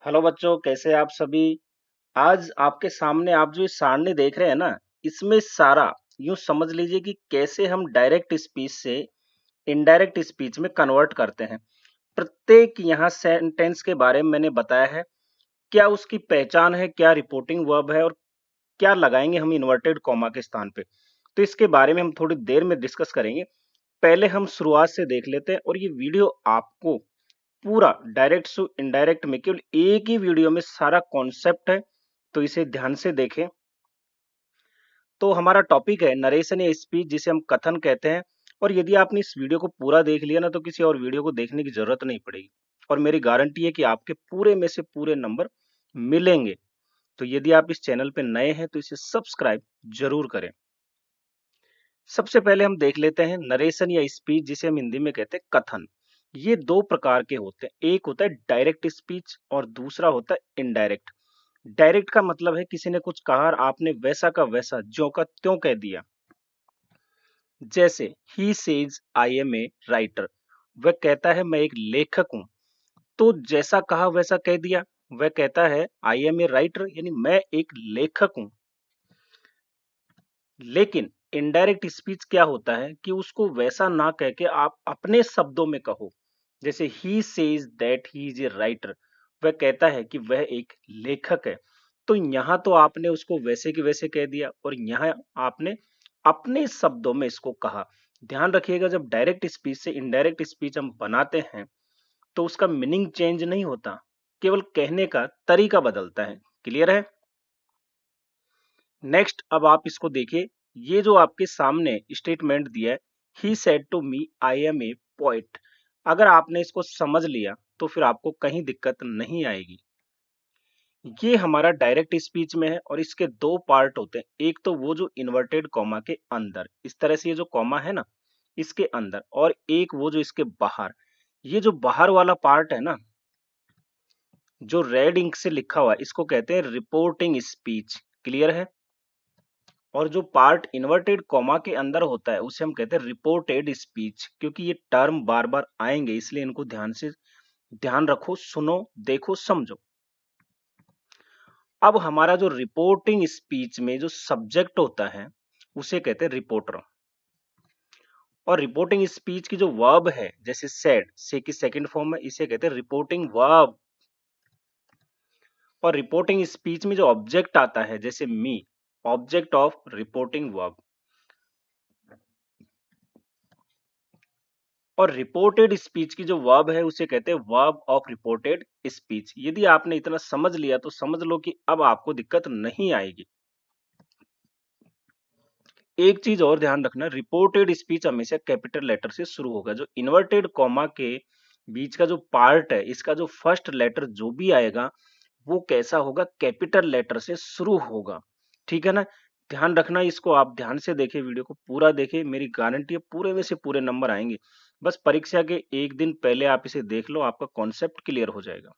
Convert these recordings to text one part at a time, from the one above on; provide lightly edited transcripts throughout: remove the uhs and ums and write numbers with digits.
Hello बच्चों, कैसे आप सभी। आज आपके सामने आप जो ये सारणी देख रहे हैं ना, इसमें सारा यूं समझ लीजिए कि कैसे हम डायरेक्ट स्पीच से इनडायरेक्ट स्पीच में कन्वर्ट करते हैं। प्रत्येक यहाँ सेंटेंस के बारे में मैंने बताया है, क्या उसकी पहचान है, क्या रिपोर्टिंग वर्ब है और क्या लगाएंगे हम इन्वर्टेड कॉमा के स्थान पे। तो इसके बारे में हम थोड़ी देर में डिस्कस करेंगे। पहले हम शुरुआत से देख लेते हैं और ये वीडियो आपको पूरा डायरेक्ट टू इनडायरेक्ट में केवल एक ही वीडियो में सारा कॉन्सेप्ट है, तो इसे ध्यान से देखें। तो हमारा टॉपिक है नरेशन या स्पीच, जिसे हम कथन कहते हैं। और यदि आपने इस वीडियो को पूरा देख लिया ना, तो किसी और वीडियो को देखने की जरूरत नहीं पड़ेगी और मेरी गारंटी है कि आपके पूरे में से पूरे नंबर मिलेंगे। तो यदि आप इस चैनल पे नए हैं तो इसे सब्सक्राइब जरूर करें। सबसे पहले हम देख लेते हैं नरेशन या स्पीच, जिसे हम हिंदी में कहते हैं कथन। ये दो प्रकार के होते हैं, एक होता है डायरेक्ट स्पीच और दूसरा होता है इनडायरेक्ट। डायरेक्ट का मतलब है किसी ने कुछ कहा और आपने वैसा का वैसा ज्यों का त्यों कह दिया। जैसे ही says I am a writer, वह कहता है मैं एक लेखक हूं। तो जैसा कहा वैसा कह दिया। वह कहता है आई एम ए राइटर, यानी मैं एक लेखक हूं। लेकिन इनडायरेक्ट स्पीच क्या होता है कि उसको वैसा ना कह के आप अपने शब्दों में कहो। जैसे ही says that he is A writer, वह कहता है कि वह एक लेखक है। तो यहां तो आपने उसको वैसे के वैसे कह दिया और यहां आपने अपने शब्दों में इसको कहा। ध्यान रखिएगा, जब डायरेक्ट स्पीच से इनडायरेक्ट स्पीच हम बनाते हैं तो उसका मीनिंग चेंज नहीं होता, केवल कहने का तरीका बदलता है। क्लियर है। नेक्स्ट, अब आप इसको देखिए। ये जो आपके सामने स्टेटमेंट दिया है, he said to me I am a poet, अगर आपने इसको समझ लिया तो फिर आपको कहीं दिक्कत नहीं आएगी। ये हमारा डायरेक्ट स्पीच में है और इसके दो पार्ट होते हैं। एक तो वो जो इन्वर्टेड कॉमा के अंदर, इस तरह से ये जो कॉमा है ना, इसके अंदर, और एक वो जो इसके बाहर। ये जो बाहर वाला पार्ट है ना, जो रेड इंक से लिखा हुआ है, इसको कहते हैं रिपोर्टिंग स्पीच। क्लियर है। और जो पार्ट इन्वर्टेड कॉमा के अंदर होता है उसे हम कहते हैं रिपोर्टेड स्पीच। क्योंकि ये टर्म बार बार आएंगे, इसलिए इनको ध्यान से ध्यान रखो, सुनो, देखो, समझो। अब हमारा जो रिपोर्टिंग स्पीच में जो सब्जेक्ट होता है उसे कहते हैं रिपोर्टर। और रिपोर्टिंग स्पीच की जो वर्ब है, जैसे सेड, से की सेकंड फॉर्म है, इसे कहते हैं रिपोर्टिंग वर्ब। और रिपोर्टिंग स्पीच में जो ऑब्जेक्ट आता है, जैसे मी, ऑब्जेक्ट ऑफ रिपोर्टिंग वर्ब। और रिपोर्टेड स्पीच की जो वर्ब है उसे कहते हैं वर्ब ऑफ रिपोर्टेड स्पीच। यदि आपने इतना समझ लिया तो समझ लो कि अब आपको दिक्कत नहीं आएगी। एक चीज और ध्यान रखना, रिपोर्टेड स्पीच हमेशा कैपिटल लेटर से शुरू होगा। जो इन्वर्टेड कॉमा के बीच का जो पार्ट है, इसका जो फर्स्ट लेटर जो भी आएगा वो कैसा होगा, कैपिटल लेटर से शुरू होगा। ठीक है ना। ध्यान रखना, इसको आप ध्यान से देखें, वीडियो को पूरा देखें, मेरी गारंटी है पूरे में से पूरे नंबर आएंगे। बस परीक्षा के एक दिन पहले आप इसे देख लो, आपका कॉन्सेप्ट क्लियर हो जाएगा।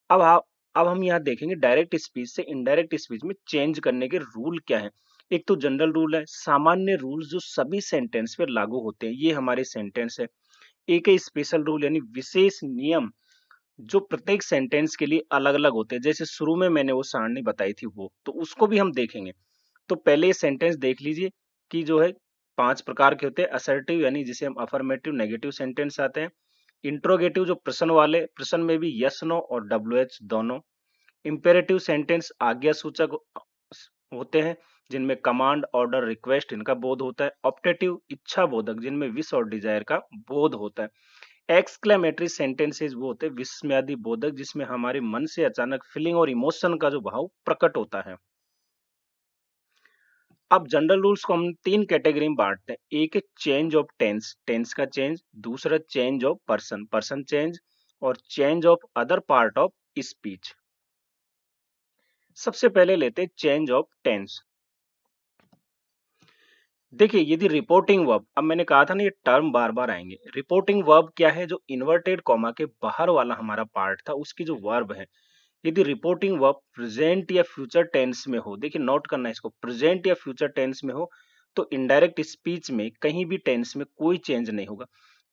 अब आप अब हम यहाँ देखेंगे डायरेक्ट स्पीच से इनडायरेक्ट स्पीच में चेंज करने के रूल क्या है। एक तो जनरल रूल है, सामान्य रूल जो सभी सेंटेंस पे लागू होते हैं, ये हमारे सेंटेंस है। एक है स्पेशल रूल, यानी विशेष नियम जो प्रत्येक सेंटेंस के लिए अलग अलग होते हैं। जैसे शुरू में मैंने वो सारणी बताई थी, वो तो उसको भी हम देखेंगे। तो पहले ये सेंटेंस देख लीजिए कि जो है 5 प्रकार के होते हैं। असर्टिव, यानी जिसे हम अफर्मेटिव नेगेटिव सेंटेंस आते हैं। इंट्रोगेटिव, जो प्रश्न वाले, प्रश्न में भी यस नो और डब्ल्यू एच दोनों। इंपेरेटिव सेंटेंस आज्ञा सूचक होते हैं, जिनमें कमांड, ऑर्डर, रिक्वेस्ट इनका बोध होता है। ऑप्टेटिव, इच्छा बोधक, जिनमें विश और डिजायर का बोध होता है। एक्सक्लेमेटरी सेंटेंसेस वो होते हैं विस्मयादि बोधक, जिसमें हमारे मन से अचानक फीलिंग और इमोशन का जो भाव प्रकट होता है। अब जनरल रूल्स को हम 3 कैटेगरी में बांटते हैं। एक है चेंज ऑफ टेंस, टेंस का चेंज। दूसरा change of person, person change. और change of other part of speech. सबसे पहले लेते हैं चेंज ऑफ टेंस। देखिए, यदि रिपोर्टिंग वर्ब, अब मैंने कहा था ना ये टर्म बार बार आएंगे। रिपोर्टिंग वर्ब क्या है, जो इन्वर्टेड कॉमा के बाहर वाला हमारा पार्ट था उसकी जो वर्ब है। यदि रिपोर्टिंग वर्ब प्रेजेंट या फ्यूचर टेंस में हो, देखिए नोट करना है इसको, प्रेजेंट या फ्यूचर टेंस में हो, तो इनडायरेक्ट स्पीच में कहीं भी टेंस में कोई चेंज नहीं होगा।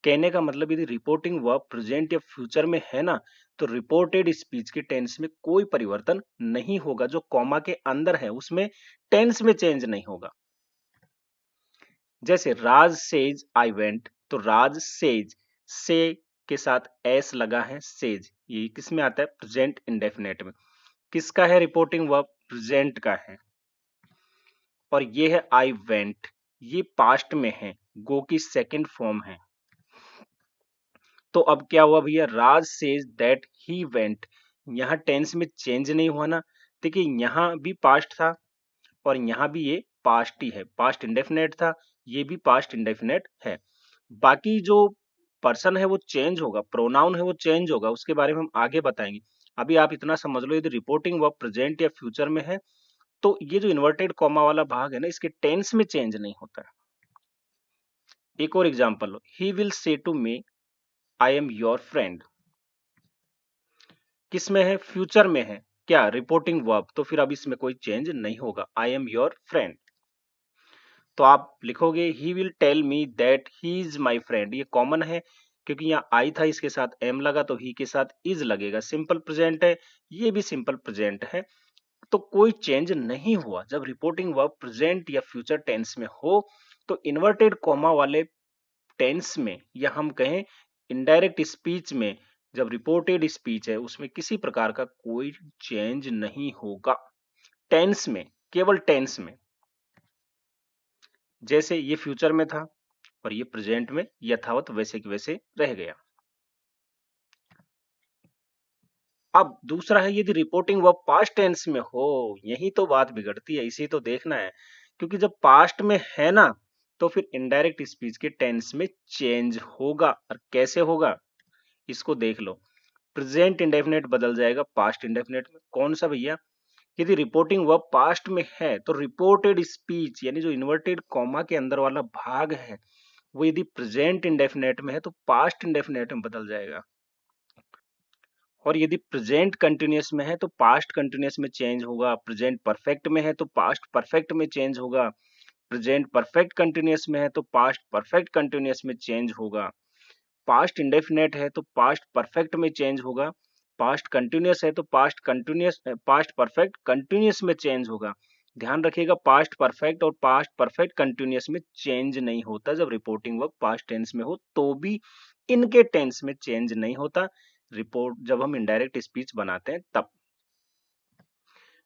कहने का मतलब यदि रिपोर्टिंग वर्ब प्रेजेंट या फ्यूचर में है ना, तो रिपोर्टेड स्पीच के टेंस में कोई परिवर्तन नहीं होगा। जो कॉमा के अंदर है उसमें टेंस में चेंज नहीं होगा। जैसे राज सेज आई वेंट, तो राज सेज, से के साथ एस लगा है, सेज, ये किस में आता है? प्रेजेंट इंडेफिनेट में। किसका है रिपोर्टिंग वर्ब? प्रेजेंट का है। और ये है आई वेंट, ये पास्ट में है, गो की सेकंड फॉर्म है। तो अब क्या हुआ भैया? राज सेज दैट ही वेंट, यहाँ टेंस में चेंज नहीं हुआ ना। देखिए यहाँ भी पास्ट था और यहाँ भी ये पास्ट ही है, पास्ट इंडेफिनेट था, ये भी पास्ट इंडेफिनेट है। बाकी जो पर्सन है वो चेंज होगा, प्रोनाउन है वो चेंज होगा, उसके बारे में हम आगे बताएंगे। अभी आप इतना समझ लो, यदि रिपोर्टिंग वर्ब प्रेजेंट या फ्यूचर में है तो ये जो इन्वर्टेड कॉमा वाला भाग है ना, इसके टेंस में चेंज नहीं होता है। एक और एग्जांपल लो, he will say to me I am your friend. किस में है? फ्यूचर में है। क्या? रिपोर्टिंग वर्ब, तो फिर अब इसमें कोई चेंज नहीं होगा, आई एम योर फ्रेंड। तो आप लिखोगे he will tell me that he is my friend, ये कॉमन है क्योंकि यहाँ आई था, इसके साथ एम लगा तो ही के साथ इज लगेगा, सिंपल प्रेजेंट है, ये भी सिंपल प्रेजेंट है। तो कोई चेंज नहीं हुआ। जब रिपोर्टिंग वर्ब प्रेजेंट या फ्यूचर टेंस में हो तो इन्वर्टेड कॉमा वाले टेंस में, या हम कहें इनडायरेक्ट स्पीच में, जब रिपोर्टेड स्पीच है उसमें किसी प्रकार का कोई चेंज नहीं होगा। टेंस में, केवल टेंस में। जैसे ये फ्यूचर में था और ये प्रेजेंट में यथावत वैसे के वैसे रह गया। अब दूसरा है, यदि रिपोर्टिंग वर्ब पास्ट टेंस में हो, यही तो बात बिगड़ती है, इसी तो देखना है। क्योंकि जब पास्ट में है ना, तो फिर इनडायरेक्ट स्पीच के टेंस में चेंज होगा। और कैसे होगा इसको देख लो। प्रेजेंट इंडेफिनेट बदल जाएगा पास्ट इंडेफिनेट में। कौन सा भैया? यदि रिपोर्टिंग वर्ब पास्ट में है तो रिपोर्टेड स्पीच यानी जो इन्वर्टेड कॉमा के अंदर वाला भाग है वो यदि प्रेजेंट इंडेफिनेट में है तो पास्ट इंडेफिनेट में बदल जाएगा। और यदि प्रेजेंट कंटिन्यूअस में है तो पास्ट कंटिन्यूअस में चेंज होगा, प्रेजेंट परफेक्ट में है तो पास्ट परफेक्ट में चेंज होगा, प्रेजेंट परफेक्ट कंटिन्यूअस में है तो पास्ट परफेक्ट कंटिन्यूअस में चेंज होगा, पास्ट इंडेफिनेट है तो पास्ट परफेक्ट में चेंज होगा, पास्ट कंटिन्यूअस है तो past continuous past perfect continuous में चेंज होगा। ध्यान रखिएगा, पास्ट परफेक्ट और पास्ट परफेक्ट कंटिन्यूअस में चेंज नहीं होता। जब रिपोर्टिंग वर्ब पास्ट टेंस में हो तो भी इनके टेंस में चेंज नहीं होता, रिपोर्ट जब हम इनडायरेक्ट स्पीच बनाते हैं तब।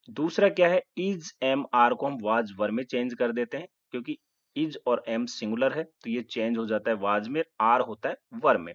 दूसरा क्या है? इज एम आर को हम वाज वर में चेंज कर देते हैं, क्योंकि इज और एम सिंगुलर है तो ये चेंज हो जाता है वाज में, आर होता है वर में।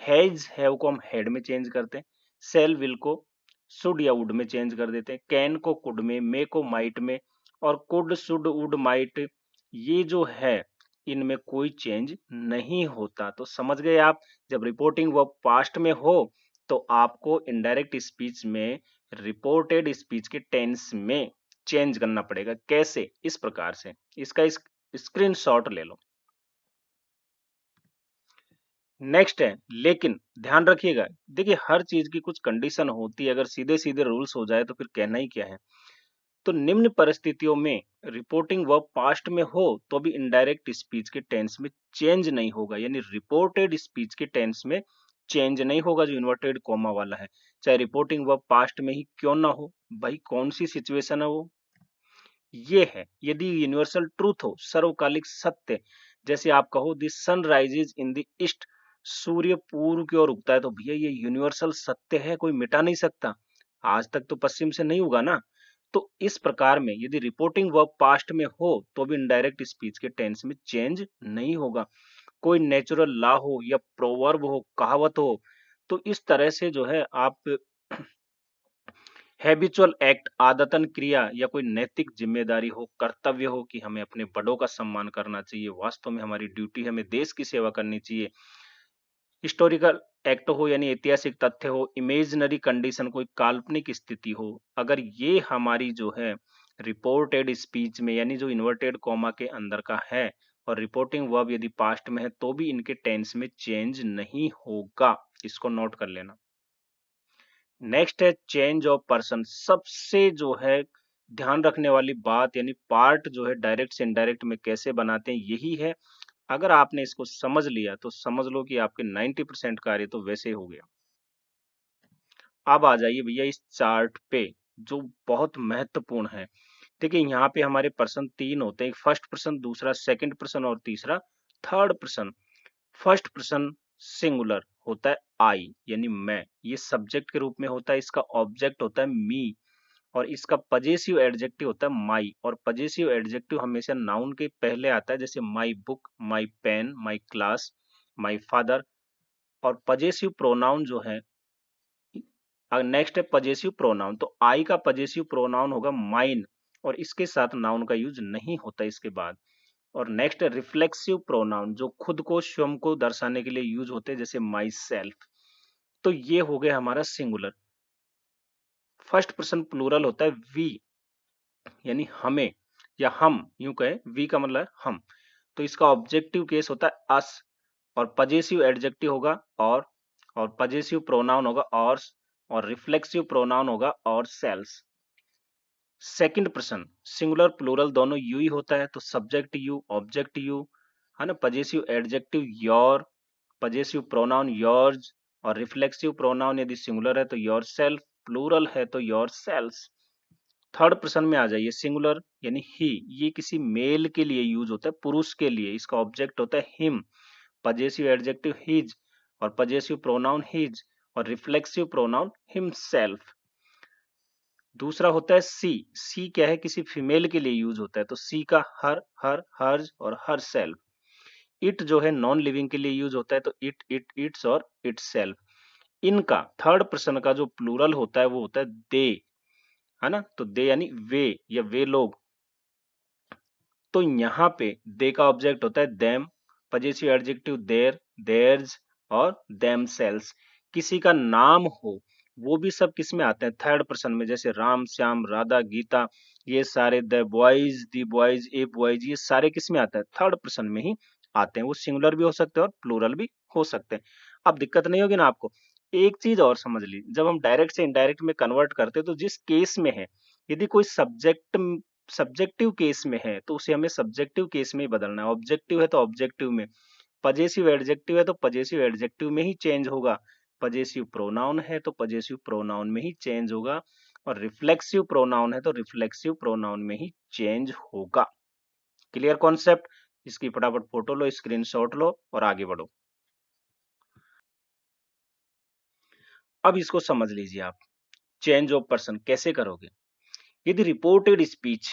हैज हैव को हम हेड में चेंज करते हैं, सेल विल को शुड या वुड में चेंज कर देते हैं, कैन को कुड में, मे को माइट में, और कुड शुड वुड माइट ये जो है इनमें कोई चेंज नहीं होता। तो समझ गए आप, जब रिपोर्टिंग वर्ब पास्ट में हो तो आपको इनडायरेक्ट स्पीच में रिपोर्टेड स्पीच के टेंस में चेंज करना पड़ेगा। कैसे? इस प्रकार से, इसका स्क्रीनशॉट ले लो। नेक्स्ट है लेकिन, ध्यान रखिएगा, देखिए हर चीज की कुछ कंडीशन होती है, अगर सीधे सीधे रूल्स हो जाए तो फिर कहना ही क्या है। तो निम्न परिस्थितियों में रिपोर्टिंग वर्ब पास्ट में हो तो भी इनडायरेक्ट स्पीच के टेंस में चेंज नहीं होगा, यानी रिपोर्टेड स्पीच के टेंस में चेंज नहीं होगा जो इन्वर्टेड कॉमा वाला है, चाहे रिपोर्टिंग वर्ब पास्ट में ही क्यों ना हो। भाई कौन सी सिचुएशन है वो? ये है यदि यूनिवर्सल ट्रूथ हो, सर्वकालिक सत्य। जैसे आप कहो the sun rises in the east, सूर्य पूर्व की ओर उगता है, तो भैया ये यूनिवर्सल सत्य है, कोई मिटा नहीं सकता। आज तक तो पश्चिम से नहीं उगा ना। तो इस प्रकार में यदि रिपोर्टिंग वर्ब पास्ट में हो तो भी इनडायरेक्ट स्पीच के टेंस में चेंज नहीं होगा। कोई नेचुरल लॉ हो या प्रोवर्ब हो, कहावत हो, तो इस तरह से जो है आप हैबिचुअल एक्ट, आदतन क्रिया, या कोई नैतिक जिम्मेदारी हो, कर्तव्य हो कि हमें अपने बड़ों का सम्मान करना चाहिए, वास्तव में हमारी ड्यूटी है, हमें देश की सेवा करनी चाहिए। हिस्टोरिकल एक्ट हो यानी ऐतिहासिक तथ्य हो, इमेजिनरी कंडीशन कोई काल्पनिक स्थिति हो, अगर ये हमारी जो है रिपोर्टेड स्पीच में यानी जो इन्वर्टेड कॉमा के अंदर का है और रिपोर्टिंग वर्ब यदि पास्ट में है तो भी इनके टेंस में चेंज नहीं होगा। इसको नोट कर लेना। नेक्स्ट है चेंज ऑफ पर्सन। सबसे जो है ध्यान रखने वाली बात यानी पार्ट जो है डायरेक्ट से इनडायरेक्ट में कैसे बनाते हैं, यही है अगर आपने इसको समझ लिया तो समझ लो कि आपके 90% कार्य तो वैसे हो गया। अब आ जाइए भैया इस चार्ट पे, जो बहुत महत्वपूर्ण है। देखिए यहाँ पे हमारे पर्सन 3 होते हैं, एक फर्स्ट पर्सन, दूसरा सेकंड पर्सन और तीसरा third person. First person singular होता है आई यानी मैं, ये सब्जेक्ट के रूप में होता है, इसका ऑब्जेक्ट होता है मी, और इसका पजेसिव एडजेक्टिव होता है माई। और पजेसिव एडजेक्टिव हमेशा नाउन के पहले आता है, जैसे my book, my pen, my class, my father. और पजेसिव प्रोनाउन जो है, नेक्स्ट है पजेसिव प्रोनाउन। तो आई का पजेसिव प्रोनाउन होगा माइन, और इसके साथ नाउन का यूज नहीं होता इसके बाद। और नेक्स्ट है रिफ्लेक्सिव प्रोनाउन, जो खुद को स्वयं को दर्शाने के लिए यूज होते हैं, जैसे माई सेल्फ। तो ये हो गया हमारा सिंगुलर। फर्स्ट पर्सन प्लूरल होता है वी, यानी हमें या हम, यूं कहें वी का मतलब है हम। तो इसका ऑब्जेक्टिव केस होता है अस, और पजेसिव एडजेक्टिव होगा और पजेसिव प्रोनाउन होगा और रिफ्लेक्सिव प्रोनाउन होगा और selves. Second person singular plural दोनों यू ही होता है, तो सब्जेक्ट यू, ऑब्जेक्ट यू, है ना। Possessive adjective your, possessive pronoun yours, और रिफ्लेक्सिव प्रोनाउन यदि सिंगुलर है तो योर सेल्फ, प्लूरल है तो योर सेल्स। थर्ड पर्सन में आ जाइए, सिंगुलर यानी ही, ये किसी मेल के लिए यूज होता है, पुरुष के लिए। इसका ऑब्जेक्ट होता है हिम, पजेसिव एडजेक्टिव हिज, और पजेसिव प्रोनाउन हिज, और रिफ्लेक्सिव प्रोनाउन हिमसेल्फ। दूसरा होता है सी। सी क्या है, किसी फीमेल के लिए यूज होता है, तो सी का हर, हर्ज और हर सेल्फ। इट जो है नॉन लिविंग के लिए यूज होता है, तो इट्स और इट्स सेल्फ। इनका थर्ड पर्सन का जो प्लूरल होता है वो होता है दे, है ना। तो दे यानी वे या वे लोग। तो यहाँ पे दे का ऑब्जेक्ट होता है them, possessive adjective their, theirs और देम सेल्स। किसी का नाम हो वो भी सब किस में आते हैं, थर्ड पर्सन में, जैसे राम, श्याम, राधा, गीता, ये सारे the boys, the boys, A boys, ये सारे किस में आते हैं, थर्ड पर्सन में ही आते हैं। वो सिंगुलर भी हो सकते हैं और प्लूरल भी हो सकते हैं। अब दिक्कत नहीं होगी ना आपको। एक चीज और समझ ली, जब हम डायरेक्ट से इनडायरेक्ट में कन्वर्ट करते हैं तो जिस केस में है, यदि कोई सब्जेक्टिव केस में है तो उसे हमें सब्जेक्टिव केस में ही बदलना है, ऑब्जेक्टिव है तो ऑब्जेक्टिव में, पजेसिव एडजेक्टिव है तो पजेसिव एडजेक्टिव में ही चेंज होगा, पजेसिव प्रोनाउन है तो पजेसिव प्रोनाउन में ही चेंज होगा, और रिफ्लेक्सिव प्रोनाउन है तो रिफ्लेक्सिव प्रोनाउन में ही चेंज होगा। Clear concept? इसकी फटाफट फोटो लो, स्क्रीनशॉट लो और आगे बढ़ो। अब इसको समझ लीजिए आप, चेंज ऑफ पर्सन कैसे करोगे। यदि रिपोर्टेड स्पीच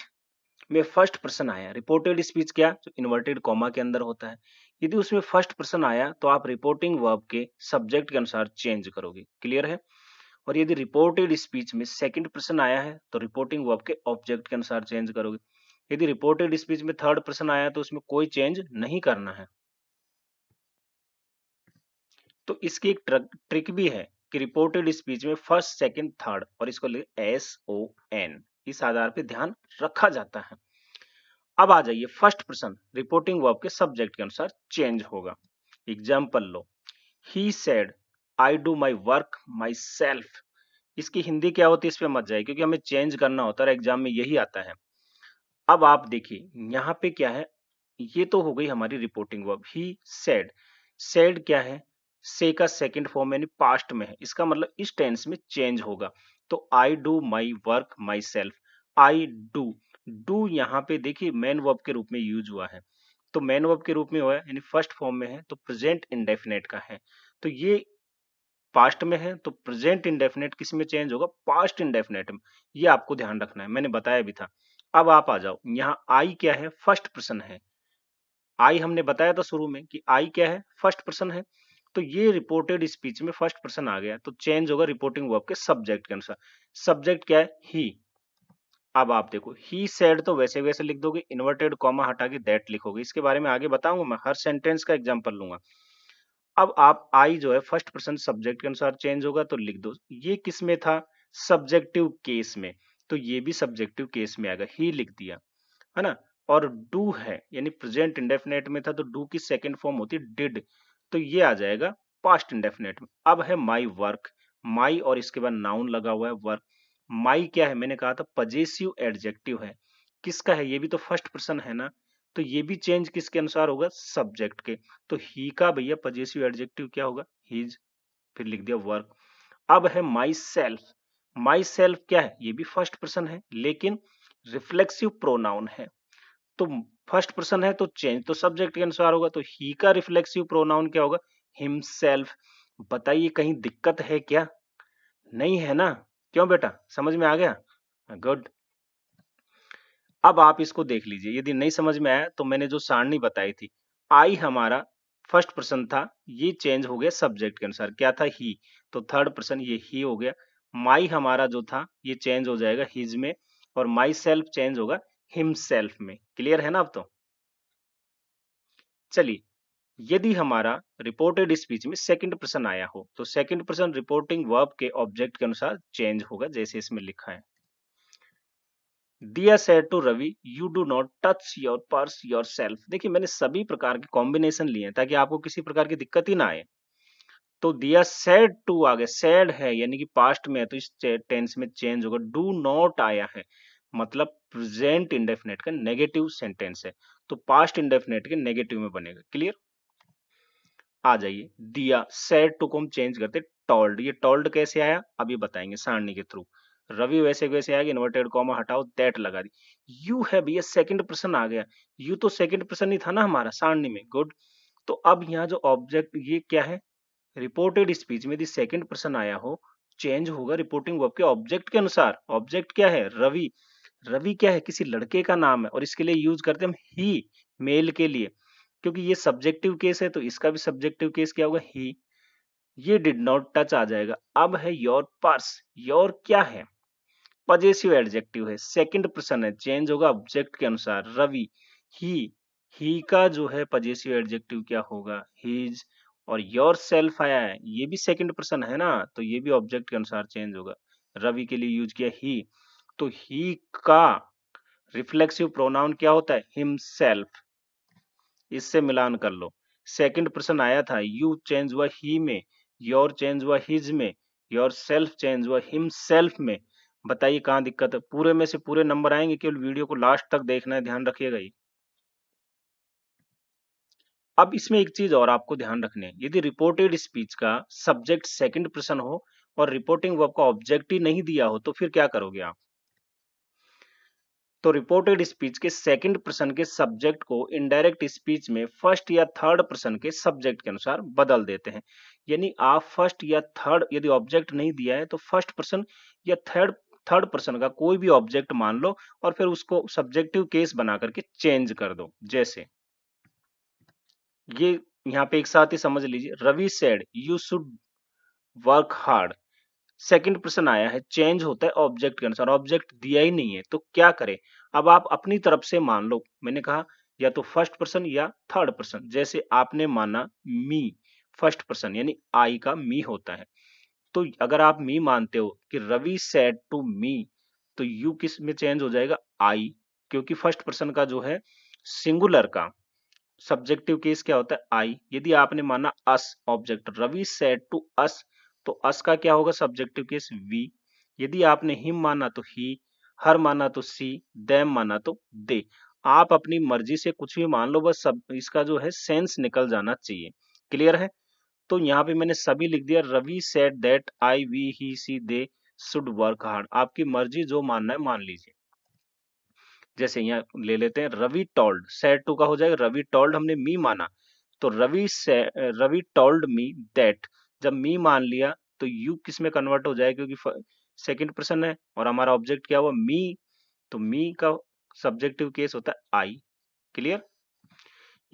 में फर्स्ट पर्सन आया, रिपोर्टेड स्पीच क्या, जो इन्वर्टेड कॉमा के अंदर होता है, यदि उसमें फर्स्ट पर्सन आया तो आप रिपोर्टिंग वर्ब के सब्जेक्ट के अनुसार चेंज करोगे। क्लियर है? और यदि रिपोर्टेड स्पीच में सेकंड पर्सन आया है तो रिपोर्टिंग वर्ब के ऑब्जेक्ट के अनुसार चेंज करोगे। यदि रिपोर्टेड स्पीच में थर्ड पर्सन आया तो उसमें कोई चेंज नहीं करना है। तो इसकी एक ट्रिक भी है कि रिपोर्टेड स्पीच में फर्स्ट, सेकंड, थर्ड, और इसको SON, इस आधार पे ध्यान रखा जाता है। अब आ जाइए फर्स्ट पर्सन रिपोर्टिंग वर्ब के सब्जेक्ट के अनुसार चेंज होगा। Example low, he said I do my work my self. इसकी हिंदी क्या होती है इस पे मत जाए, क्योंकि हमें चेंज करना होता है, एग्जाम में यही आता है। अब आप देखिए यहाँ पे क्या है, ये तो हो गई हमारी reporting verb he said. Said क्या है, से का सेकंड फॉर्म यानी पास्ट में है, इसका मतलब इस टेंस में चेंज होगा। तो I do my work my self, I do, do यहाँ पे देखिए मेन वर्ब के रूप में यूज हुआ है, तो मेन वर्ब के रूप में हुआ है यानी फर्स्ट फॉर्म में है, तो प्रेजेंट इंडेफिनेट का है। तो ये पास्ट में है तो प्रेजेंट इंडेफिनेट किस में चेंज होगा, पास्ट इंडेफिनेट में। ये आपको ध्यान रखना है, मैंने बताया भी था। अब आप आ जाओ, यहाँ आई क्या है, फर्स्ट पर्सन है। आई हमने बताया था शुरू में कि आई क्या है, फर्स्ट पर्सन है। तो ये रिपोर्टेड स्पीच में फर्स्ट पर्सन आ गया तो चेंज होगा रिपोर्टिंग वर्ब के सब्जेक्ट के अनुसार। सब्जेक्ट क्या है, ही। अब आप देखो ही सेड तो वैसे वैसे लिख दोगे, इन्वर्टेड कॉमा हटा के दैट लिखोगे, इसके बारे में आगे बताऊंगा मैं, हर सेंटेंस का एग्जांपल लूंगा। अब आप आई जो है फर्स्ट पर्सन सब्जेक्ट के अनुसार चेंज होगा तो लिख दो। ये किस में था, सब्जेक्टिव केस में, तो ये भी सब्जेक्टिव केस में आएगा, ही लिख दिया, है ना। और डू है यानी प्रेजेंट इंडेफिनेट में था तो डू की सेकंड फॉर्म होती है डिड, तो ये आ जाएगा पास्ट इंडेफिनेट में। अब है माई वर्क, माई और इसके बाद नाउन लगा हुआ है वर्क। माई क्या है, मैंने कहा था पजेसिव एडजेक्टिव है, किसका है, ये भी तो फर्स्ट पर्सन है ना, तो ये भी चेंज किसके अनुसार होगा, सब्जेक्ट के। तो ही का भैया पजेसिव एडजेक्टिव क्या होगा, हीज, फिर लिख दिया वर्क। अब है माई सेल्फ, माई सेल्फ क्या है, ये भी फर्स्ट पर्सन है लेकिन रिफ्लेक्सिव प्रोनाउन है। तो फर्स्ट पर्सन है तो चेंज तो सब्जेक्ट के अनुसार होगा, तो ही का रिफ्लेक्सिव प्रोनाउन क्या होगा, हिमसेल्फ। बताइए कहीं दिक्कत है क्या, नहीं है ना, क्यों बेटा, समझ में आ गया, गुड। अब आप इसको देख लीजिए, यदि नहीं समझ में आया तो मैंने जो सारणी बताई थी, आई हमारा फर्स्ट पर्सन था, ये चेंज हो गया सब्जेक्ट के अनुसार, क्या था, ही, तो थर्ड पर्सन ये ही हो गया। माई हमारा जो था ये चेंज हो जाएगा हिज में, और माई सेल्फ चेंज होगा हिमसेल्फ में। क्लियर है ना अब तो। चलिए, यदि हमारा रिपोर्टेड स्पीच में सेकंड पर्सन आया हो तो सेकंड पर्सन रिपोर्टिंग वर्ब के ऑब्जेक्ट के अनुसार चेंज होगा, जैसे इसमें लिखा है, Diya said to Ravi you do not touch your purse yourself. देखिए मैंने सभी प्रकार के कॉम्बिनेशन लिए हैं ताकि आपको किसी प्रकार की दिक्कत ही ना आए। तो दिया सेड टू आ गया, सेड है यानी कि पास्ट में है तो इस टेंस में चेंज होगा। डू नॉट आया है मतलब प्रेजेंट इंडेफिनेट का नेगेटिव सेंटेंस है, तो पास्ट इंडेफिनेट के नेगेटिव में बनेगा। क्लियर, आ जाइए, दिया सेड टू को हम चेंज करते टोल्ड। ये टोल्ड कैसे आया अभी बताएंगे सारणी के थ्रू। रवि वैसे वैसे आएगा, इन्वर्टेड कॉमा हटाओ, दैट लगा दी। यू है भैया सेकंड पर्सन आ गया, यू तो सेकंड पर्सन ही था ना हमारा सारणी में, गुड। तो अब यहाँ जो ऑब्जेक्ट ये क्या है, रिपोर्टेड स्पीच में यदि सेकंड पर्सन आया हो चेंज होगा रिपोर्टिंग वर्ब के ऑब्जेक्ट के अनुसार। ऑब्जेक्ट क्या है, रवि। रवि क्या है, किसी लड़के का नाम है और इसके लिए यूज करते हैं हम ही, मेल के लिए, क्योंकि ये सब्जेक्टिव केस है तो इसका भी सब्जेक्टिव केस क्या होगा, ही। ये डिड नॉट टच आ जाएगा। अब है योर पर्स, योर क्या है, पजेसिव एडजेक्टिव है, सेकंड पर्सन है, चेंज होगा ऑब्जेक्ट के अनुसार, रवि। ही, ही का जो है पजेसिव एडजेक्टिव क्या होगा, हिज। और योर सेल्फ आया है, ये भी सेकंड पर्सन है ना, तो ये भी ऑब्जेक्ट के अनुसार चेंज होगा। रवि के लिए यूज किया ही, तो ही का रिफ्लेक्सिव प्रोनाउन क्या होता है, हिमसेल्फ। इससे मिलान कर लो, सेकंड पर्सन आया था, यू चेंज हुआ ही में, योर चेंज हुआ हिज में, योर सेल्फ चेंज हुआ हिमसेल्फ में। बताइए कहाँ दिक्कत है, पूरे में से पूरे नंबर आएंगे, केवल वीडियो को लास्ट तक देखना है, ध्यान रखिएगा ये। अब इसमें एक चीज और आपको ध्यान रखनी है, यदि रिपोर्टेड स्पीच का सब्जेक्ट सेकंड पर्सन हो और रिपोर्टिंग वर्ब का ऑब्जेक्ट ही नहीं दिया हो तो फिर क्या करोगे आप। तो रिपोर्टेड स्पीच के सेकंड पर्सन के सब्जेक्ट को इनडायरेक्ट स्पीच में फर्स्ट या थर्ड पर्सन के सब्जेक्ट के अनुसार बदल देते हैं। यानी आप फर्स्ट या थर्ड, यदि ऑब्जेक्ट नहीं दिया है तो फर्स्ट पर्सन या थर्ड थर्ड पर्सन का कोई भी ऑब्जेक्ट मान लो और फिर उसको सब्जेक्टिव केस बना करके चेंज कर दो। जैसे ये यहाँ पे एक साथ ही समझ लीजिए, Ravi said you should work hard, second person आया है, चेंज होता है ऑब्जेक्ट के अनुसार, ऑब्जेक्ट दिया ही नहीं है तो क्या करें। अब आप अपनी तरफ से मान लो, मैंने कहा या तो फर्स्ट पर्सन या थर्ड पर्सन, जैसे आपने माना मी, फर्स्ट पर्सन यानी आई का मी होता है, तो अगर आप मी मानते हो कि रवि सेड टू मी, तो यू किस में चेंज हो जाएगा, आई, क्योंकि फर्स्ट पर्सन का जो है सिंगुलर का सब्जेक्टिव केस क्या होता है, आई। यदि आपने माना us, object Ravi said to us, तो अस का क्या होगा सब्जेक्टिव केस, वी। यदि आपने हिम माना तो ही, हर माना तो सी, देम माना तो दे। आप अपनी मर्जी से कुछ भी मान लो, बस सब इसका जो है सेंस निकल जाना चाहिए। क्लियर है, तो यहाँ पे मैंने सभी लिख दिया, Ravi said that I we he she they should work hard. आपकी मर्जी जो मानना है मान लीजिए। जैसे यहाँ ले लेते हैं, रवि टोल्ड, सेड टू का हो जाएगा रवि टोल्ड, हमने मी माना तो रवि टोल्ड मी दैट। जब मी मान लिया तो यू किस में कन्वर्ट हो जाएगा, क्योंकि सेकंड पर्सन है और हमारा ऑब्जेक्ट क्या हुआ, मी, तो मी का सब्जेक्टिव केस होता है आई। क्लियर,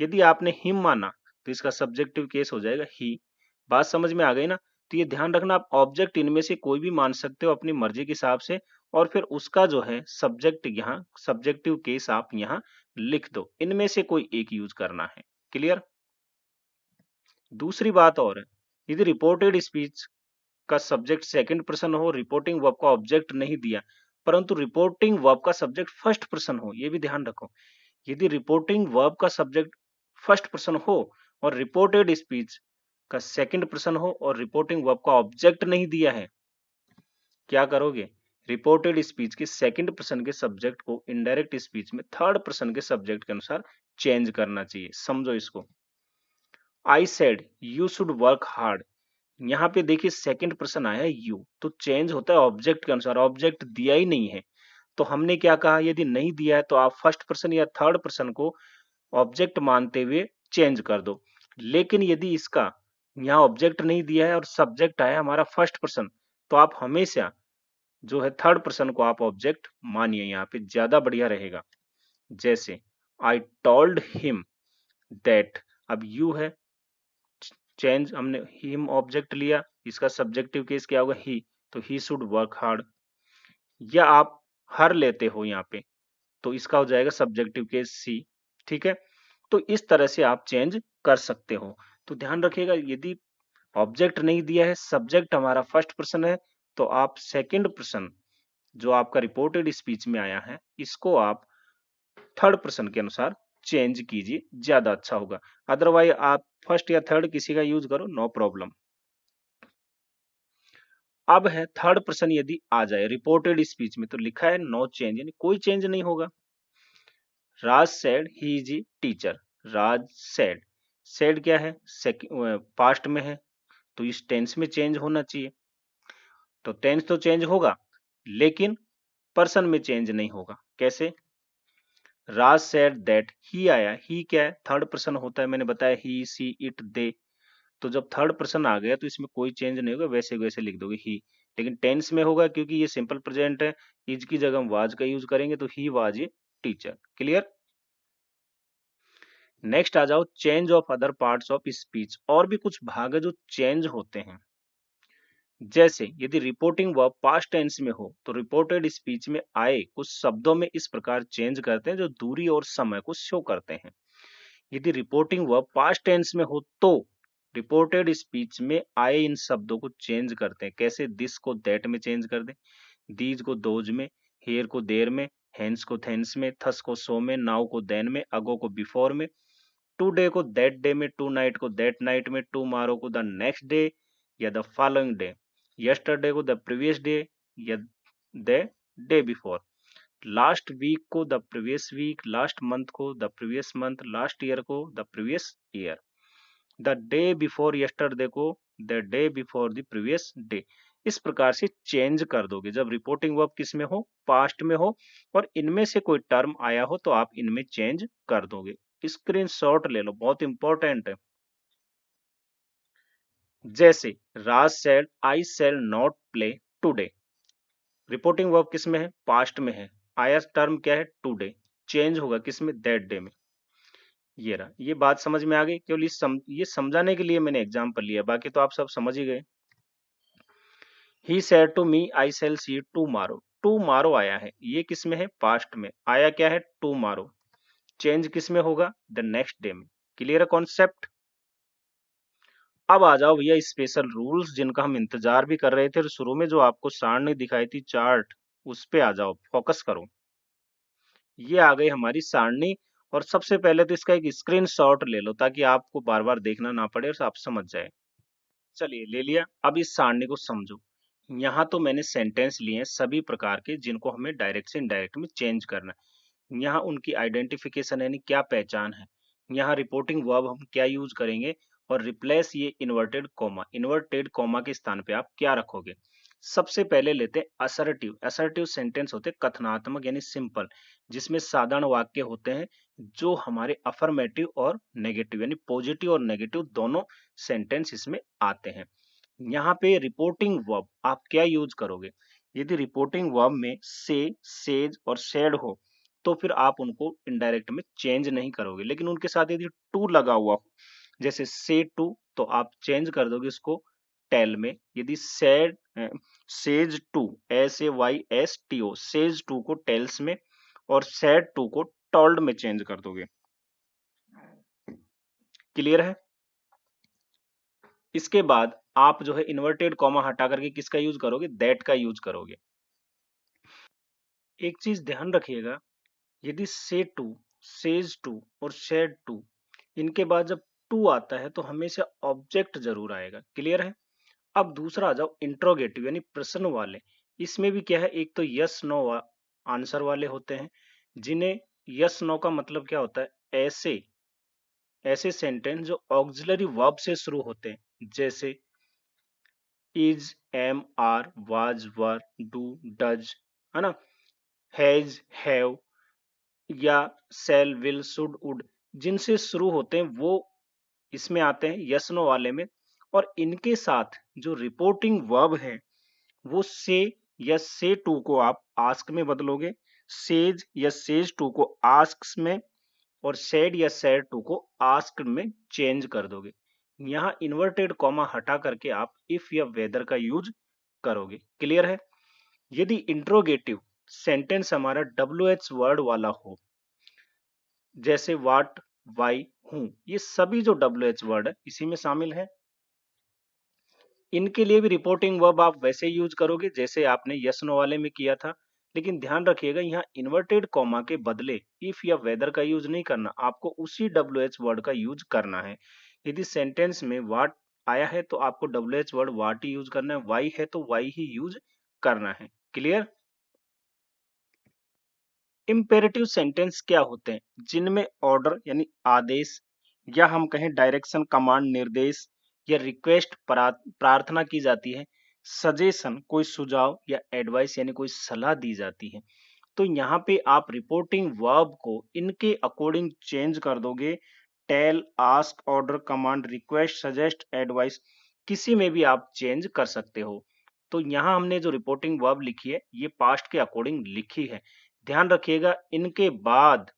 यदि आपने हिम माना तो इसका सब्जेक्टिव केस हो जाएगा ही। बात समझ में आ गई ना। तो ये ध्यान रखना, आप ऑब्जेक्ट इनमें से कोई भी मान सकते हो अपनी मर्जी के हिसाब से, और फिर उसका जो है सब्जेक्ट यहाँ सब्जेक्टिव केस आप यहाँ लिख दो, इनमें से कोई एक यूज करना है। क्लियर, दूसरी बात और है, यदि रिपोर्टेड स्पीच का सब्जेक्ट सेकंड पर्सन हो, रिपोर्टिंग वर्ब का ऑब्जेक्ट नहीं दिया, परंतु रिपोर्टिंग वर्ब का सब्जेक्ट फर्स्ट पर्सन हो, ये भी ध्यान रखो। यदि रिपोर्टिंग वर्ब का सब्जेक्ट फर्स्ट पर्सन हो और रिपोर्टेड स्पीच का सेकंड पर्सन हो और रिपोर्टिंग वर्ब का ऑब्जेक्ट नहीं दिया है, क्या करोगे, रिपोर्टेड स्पीच के सेकंड पर्सन के सब्जेक्ट को इनडायरेक्ट स्पीच में थर्ड पर्सन के सब्जेक्ट के अनुसार चेंज करना चाहिए। समझो इसको। I said you should work hard. यहाँ पे देखिए सेकंड पर्सन आया है यू, तो चेंज होता है ऑब्जेक्ट के अनुसार। ऑब्जेक्ट दिया ही नहीं है, तो हमने क्या कहा, यदि नहीं दिया है तो आप फर्स्ट पर्सन या थर्ड पर्सन को ऑब्जेक्ट मानते हुए चेंज कर दो। लेकिन यदि इसका यहाँ ऑब्जेक्ट नहीं दिया है और सब्जेक्ट आया हमारा फर्स्ट पर्सन, तो आप हमेशा जो है थर्ड पर्सन को आप ऑब्जेक्ट मानिए, यहाँ पे ज्यादा बढ़िया रहेगा। जैसे आई टोल्ड हिम दैट, अब यू है, चेंज हमने हिम ऑब्जेक्ट लिया, इसका सब्जेक्टिव केस क्या होगा, ही, तो ही शुड वर्क हार्ड। या आप हर लेते हो यहाँ पे, तो इसका हो जाएगा सब्जेक्टिव केस सी। ठीक है, तो इस तरह से आप चेंज कर सकते हो। तो ध्यान रखिएगा, यदि ऑब्जेक्ट नहीं दिया है, सब्जेक्ट हमारा फर्स्ट पर्सन है, तो आप सेकंड पर्सन जो आपका रिपोर्टेड स्पीच में आया है, इसको आप थर्ड पर्सन के अनुसार चेंज कीजिए, ज्यादा अच्छा होगा। अदरवाइज आप फर्स्ट या थर्ड किसी का यूज करो, नो प्रॉब्लम। अब है थर्ड पर्सन यदि आ जाए रिपोर्टेड स्पीच में, तो लिखा है नो चेंज, यानी कोई चेंज नहीं होगा। Raj said he is a teacher. Raj said, said क्या है, पास्ट में है, तो इस टेंस में चेंज होना चाहिए। तो टेंस तो चेंज होगा, लेकिन पर्सन में चेंज नहीं होगा। कैसे, राज सेड दैट, ही आया, ही क्या है, थर्ड पर्सन होता है, मैंने बताया ही सी इट दे। तो जब थर्ड पर्सन आ गया तो इसमें कोई चेंज नहीं होगा, वैसे वैसे लिख दोगे ही। लेकिन टेंस में होगा, क्योंकि ये सिंपल प्रेजेंट है, इज की जगह हम वाज का यूज करेंगे, तो he was a teacher. Clear. Next आ जाओ, change of other parts of speech. और भी कुछ भाग है जो चेंज होते हैं। जैसे यदि रिपोर्टिंग वर्ब पास्ट टेंस में हो, तो रिपोर्टेड स्पीच में आए कुछ शब्दों में इस प्रकार चेंज करते हैं जो दूरी और समय को शो करते हैं। यदि रिपोर्टिंग वर्ब पास्ट टेंस में हो, तो रिपोर्टेड स्पीच में आए इन शब्दों को चेंज करते हैं। कैसे, दिस को दैट में चेंज कर दें, दीज को दोज में, हेयर को देर में, हेंस को थेंस में, थस को सो में, नाउ को देन में, अगो को बिफोर में, टू डे को दैट डे में, टू नाइट को दैट नाइट में, टू मारो को द नेक्स्ट डे या द फॉलोइंग डे, यस्टरडे को द प्रीवियस डे या the day before, last week को the previous week, last month को the previous month, last year को the previous year, the day before yesterday को the day before the previous day. इस प्रकार से change कर दोगे जब रिपोर्टिंग वर्ब किस में हो, पास्ट में हो, और इनमें से कोई टर्म आया हो तो आप इनमें चेंज कर दोगे। स्क्रीनशॉट ले लो, बहुत इंपॉर्टेंट है। जैसे Raj said I shall not play today, reporting verb किस में है, पास्ट में है, आया टर्म क्या है, टुडे, चेंज होगा किस में, दैट डे में। ये रहा, ये बात समझ में आ गई। केवल ये समझाने के लिए मैंने एग्जाम्पल लिया, बाकी तो आप सब समझ ही गए। He said to me I shall see tomorrow, tomorrow आया है, ये किस में है, पास्ट में, आया क्या है, टुमारो, चेंज किस में होगा, द नेक्स्ट डे में। क्लियर है कॉन्सेप्ट। अब आ जाओ भैया स्पेशल रूल्स जिनका हम इंतजार भी कर रहे थे, और शुरू में जो आपको सारणी दिखाई थी चार्ट, उस पे आ जाओ, फोकस करो। ये आ गई हमारी सारणी, और सबसे पहले तो इसका एक स्क्रीनशॉट ले लो ताकि आपको बार बार देखना ना पड़े और आप समझ जाए। चलिए ले लिया। अब इस सारणी को समझो। यहाँ तो मैंने सेंटेंस लिए हैं सभी प्रकार के जिनको हमें डायरेक्ट से इनडायरेक्ट में चेंज करना है। यहाँ उनकी आइडेंटिफिकेशन यानी क्या पहचान है, यहाँ रिपोर्टिंग वर्ब हम क्या यूज करेंगे, और रिप्लेस ये इन्वर्टेड कॉमा के स्थान पे आप क्या रखोगे। सबसे पहले लेते हैं असर्टिव। असर्टिव सेंटेंस होते हैं कथनात्मक यानी सिंपल, जिसमें साधारण वाक्य होते हैं जो हमारे अफर्मेटिव और नेगेटिव यानी पॉजिटिव और नेगेटिव दोनों सेंटेंस इसमें आते हैं। यहाँ पे रिपोर्टिंग वर्ब आप क्या यूज करोगे, यदि रिपोर्टिंग वर्ब में से, सेज और सेड हो तो फिर आप उनको इनडायरेक्ट में चेंज नहीं करोगे, लेकिन उनके साथ यदि टू लगा हुआ हो, जैसे से टू, तो आप चेंज कर दोगे उसको टेल में। यदि said, says to, SAYSTO, says to को टेल्स में, और सेड टू को टोल्ड में चेंज कर दोगे। क्लियर है। इसके बाद आप जो है इन्वर्टेड कॉमा हटा करके किसका यूज करोगे, दैट का यूज करोगे। एक चीज ध्यान रखिएगा, यदि से टू, सेज टू और शेड टू, इनके बाद जब टू आता है तो हमेशा ऑब्जेक्ट जरूर आएगा। क्लियर है। अब दूसरा आ जाओ इंट्रोगेटिव यानी प्रश्न वाले। इसमें भी क्या है, एक तो यस नो आंसर वाले होते हैं, जिन्हें यस नो का मतलब क्या होता है, ऐसे ऐसे सेंटेंस जो ऑक्सिलरी वर्ब से शुरू होते हैं, जैसे is, am, are, was, were, do, does, है ना, हैज, हैव या सेल, विल, शुड, वुड, जिनसे शुरू होते हैं वो इसमें आते हैं यस नो वाले में। और इनके साथ जो रिपोर्टिंग वर्ब है वो से या से टू को आप आस्क में बदलोगे, सेज या सेज टू को आस्क में, और सेड या सेड टू को आस्क्ड में चेंज कर दोगे। यहाँ इन्वर्टेड कॉमा हटा करके आप इफ या वेदर का यूज करोगे। क्लियर है? यदि इंट्रोगेटिव सेंटेंस हमारा WH वर्ड वाला हो, जैसे वाट, वाई, हूं, ये सभी जो WH वर्ड है इसी में शामिल है। इनके लिए भी रिपोर्टिंग वर्ब आप वैसे यूज करोगे जैसे आपने यस नो वाले में किया था, लेकिन ध्यान रखिएगा यहाँ इन्वर्टेड कॉमा के बदले इफ या वेदर का यूज नहीं करना, आपको उसी WH वर्ड का यूज करना है। यदि सेंटेंस में वाट आया है तो आपको WH वर्ड वाट ही यूज करना है, वाई है तो वाई ही यूज करना है। क्लियर? इम्पेरेटिव सेंटेंस क्या होते हैं? जिनमें ऑर्डर यानी आदेश, या हम कहें डायरेक्शन कमांड निर्देश, या रिक्वेस्ट प्रार्थना की जाती है, सजेशन कोई सुझाव या एडवाइस यानी कोई सलाह दी जाती है। तो यहाँ पे आप रिपोर्टिंग वर्ब को इनके अकॉर्डिंग चेंज कर दोगे। Tell, ask, order, command, request, suggest, advice, किसी में भी आप चेंज कर सकते हो। तो यहाँ हमने जो रिपोर्टिंग वर्ब लिखी है ये पास्ट के अकॉर्डिंग लिखी है। ध्यान रखिएगा इनके बाद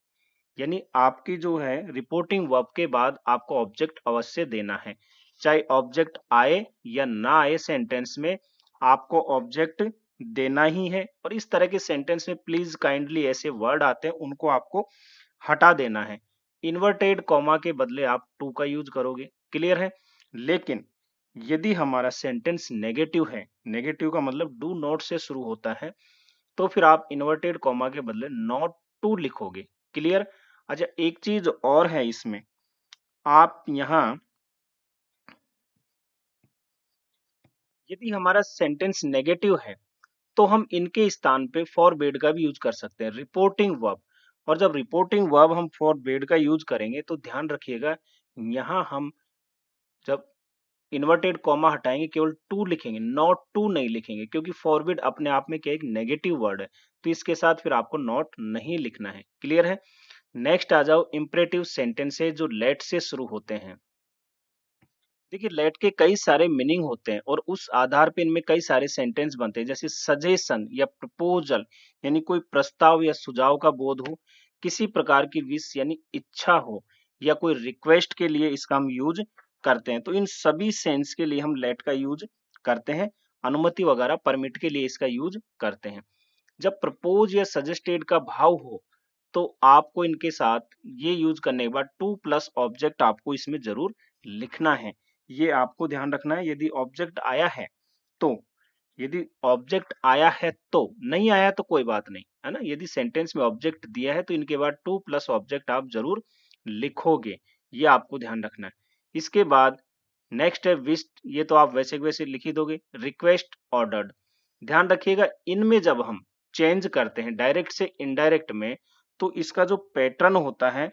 यानी आपकी जो है रिपोर्टिंग वर्ब के बाद आपको ऑब्जेक्ट अवश्य देना है। चाहे ऑब्जेक्ट आए या ना आए सेंटेंस में, आपको ऑब्जेक्ट देना ही है। और इस तरह के सेंटेंस में प्लीज काइंडली ऐसे वर्ड आते हैं उनको आपको हटा देना है। इन्वर्टेड कॉमा के बदले आप टू का यूज करोगे। क्लियर है? लेकिन यदि हमारा सेंटेंस नेगेटिव है, नेगेटिव का मतलब डू नॉट से शुरू होता है, तो फिर आप इन्वर्टेड कॉमा के बदले नॉट टू लिखोगे। क्लियर? अच्छा, एक चीज और है इसमें, आप यहाँ यदि हमारा सेंटेंस नेगेटिव है तो हम इनके स्थान पे फॉरबिड का भी यूज कर सकते हैं, रिपोर्टिंग वर्ब। और जब रिपोर्टिंग वर्ब हम फॉरबिड का यूज करेंगे तो ध्यान रखिएगा यहाँ हम जब इन्वर्टेड कॉमा हटाएंगे केवल टू लिखेंगे, नॉट टू नहीं लिखेंगे, क्योंकि फॉरबिड अपने आप में क्या एक नेगेटिव वर्ड है, तो इसके साथ फिर आपको नॉट नहीं लिखना है। क्लियर है? नेक्स्ट आ जाओ इंपरेटिव सेंटेंसेस जो लेट से शुरू होते हैं। देखिए लेट के कई सारे मीनिंग होते हैं और उस आधार पे इनमें कई सारे सेंटेंस बनते हैं, जैसे सजेशन या प्रपोजल यानी कोई प्रस्ताव या सुझाव का बोध हो, किसी प्रकार की विश यानी इच्छा हो, या कोई रिक्वेस्ट के लिए इसका हम यूज करते हैं। तो इन सभी सेंस के लिए हम लेट का यूज करते हैं, अनुमति वगैरह परमिट के लिए इसका यूज करते हैं। जब प्रपोज या सजेस्टेड का भाव हो तो आपको इनके साथ ये यूज करने के बाद टू प्लस ऑब्जेक्ट आपको इसमें जरूर लिखना है। ये आपको ध्यान रखना है। यदि ऑब्जेक्ट आया है तो, यदि ऑब्जेक्ट आया है तो, नहीं आया तो कोई बात नहीं, है ना। यदि सेंटेंस में ऑब्जेक्ट दिया है तो इनके बाद टू प्लस ऑब्जेक्ट आप जरूर लिखोगे, ये आपको ध्यान रखना है। इसके बाद नेक्स्ट है विश, ये तो आप वैसे के वैसे लिख ही दोगे। रिक्वेस्ट, ऑर्डर्ड, ध्यान रखिएगा इनमें जब हम चेंज करते हैं डायरेक्ट से इनडायरेक्ट में, तो इसका जो पैटर्न होता है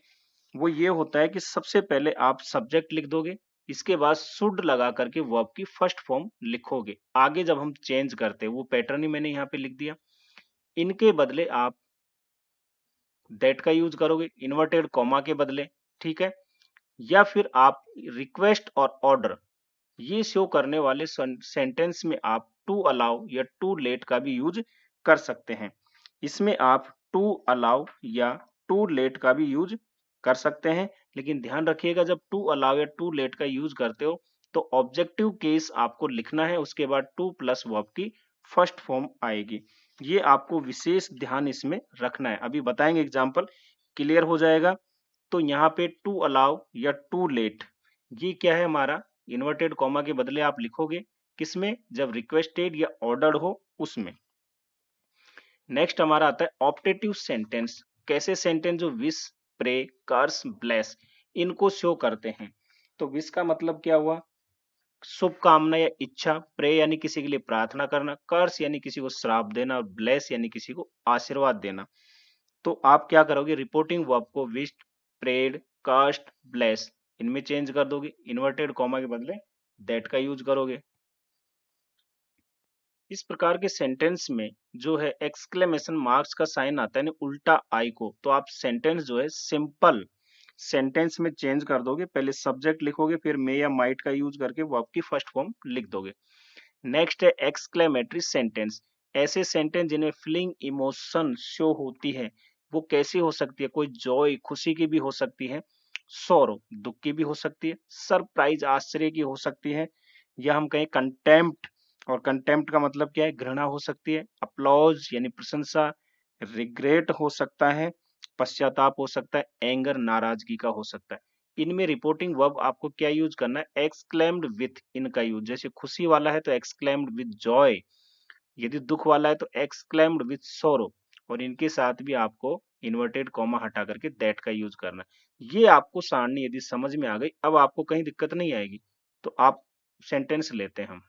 वो ये होता है कि सबसे पहले आप सब्जेक्ट लिख दोगे, इसके बाद शुड लगा करके वर्ब की फर्स्ट फॉर्म लिखोगे। आगे जब हम चेंज करते हैं वो पैटर्न ही मैंने यहाँ पे लिख दिया। इनके बदले आप दैट का यूज करोगे इन्वर्टेड कॉमा के बदले, ठीक है। या फिर आप रिक्वेस्ट और ऑर्डर ये शो करने वाले सेंटेंस में आप टू अलाउ या टू लेट का भी यूज कर सकते हैं। इसमें आप टू अलाउ या टू लेट का भी यूज कर सकते हैं, लेकिन ध्यान रखिएगा जब टू अलाउ या टू लेट का यूज करते हो तो ऑब्जेक्टिव केस आपको लिखना है, उसके बाद टू प्लस वर्ब की फर्स्ट फॉर्म आएगी। ये आपको विशेष ध्यान इसमें रखना है, अभी बताएंगे एग्जाम्पल, क्लियर हो जाएगा। तो यहाँ पे टू अलाउ या टू लेट ये क्या है हमारा, इन्वर्टेड कॉमा के बदले आप लिखोगे किसमें, जब रिक्वेस्टेड या ऑर्डर्ड हो उसमें। नेक्स्ट हमारा आता है ऑप्टेटिव सेंटेंस। कैसे सेंटेंस जो विश, प्रे, कर्स, ब्लेस इनको शो करते हैं। तो विश का मतलब क्या हुआ, शुभकामना या इच्छा, प्रे यानी किसी के लिए प्रार्थना करना, कर्स यानी किसी को श्राप देना और ब्लेस यानी किसी को आशीर्वाद देना। तो आप क्या करोगे, रिपोर्टिंग वर्ब को विश्ड, प्रेड, कास्ट, ब्लेस इनमें चेंज कर दोगे, इन्वर्टेड कॉमा के बदले दैट का यूज करोगे। इस प्रकार के सेंटेंस में जो है एक्सक्लेमेशन मार्क्स का साइन आता है ना उल्टा आई को, तो आप सेंटेंस जो है सिंपल सेंटेंस में चेंज कर दोगे। पहले सब्जेक्ट लिखोगे, फिर मे या माइट का यूज करके वर्ब की फर्स्ट फॉर्म लिख दोगे। नेक्स्ट है एक्सक्लेमेटरी सेंटेंस। ऐसे सेंटेंस जिनमें फीलिंग इमोशन शो होती है, वो कैसी हो सकती है, कोई जॉय खुशी की भी हो सकती है, सौरो दुख की भी हो सकती है, सरप्राइज आश्चर्य की हो सकती है, या हम कहें कंटेम्प्ट, और कंटेम्प्ट का मतलब क्या है, घृणा हो सकती है, अप्लॉज यानी प्रशंसा, रिग्रेट हो सकता है, पश्चाताप हो सकता है, एंगर नाराजगी का हो सकता है। इनमें रिपोर्टिंग वर्ब आपको क्या यूज करना है, एक्सक्लेम्ड विथ इनका यूज। जैसे खुशी वाला है तो एक्सक्लेम्ड विथ जॉय, यदि दुख वाला है तो एक्सक्लेम्ड विथ सोरो, और इनके साथ भी आपको इन्वर्टेड कॉमा हटा करके दैट का यूज करना है। ये आपको सारणी यदि समझ में आ गई, अब आपको कहीं दिक्कत नहीं आएगी। तो आप सेंटेंस लेते हैं हम।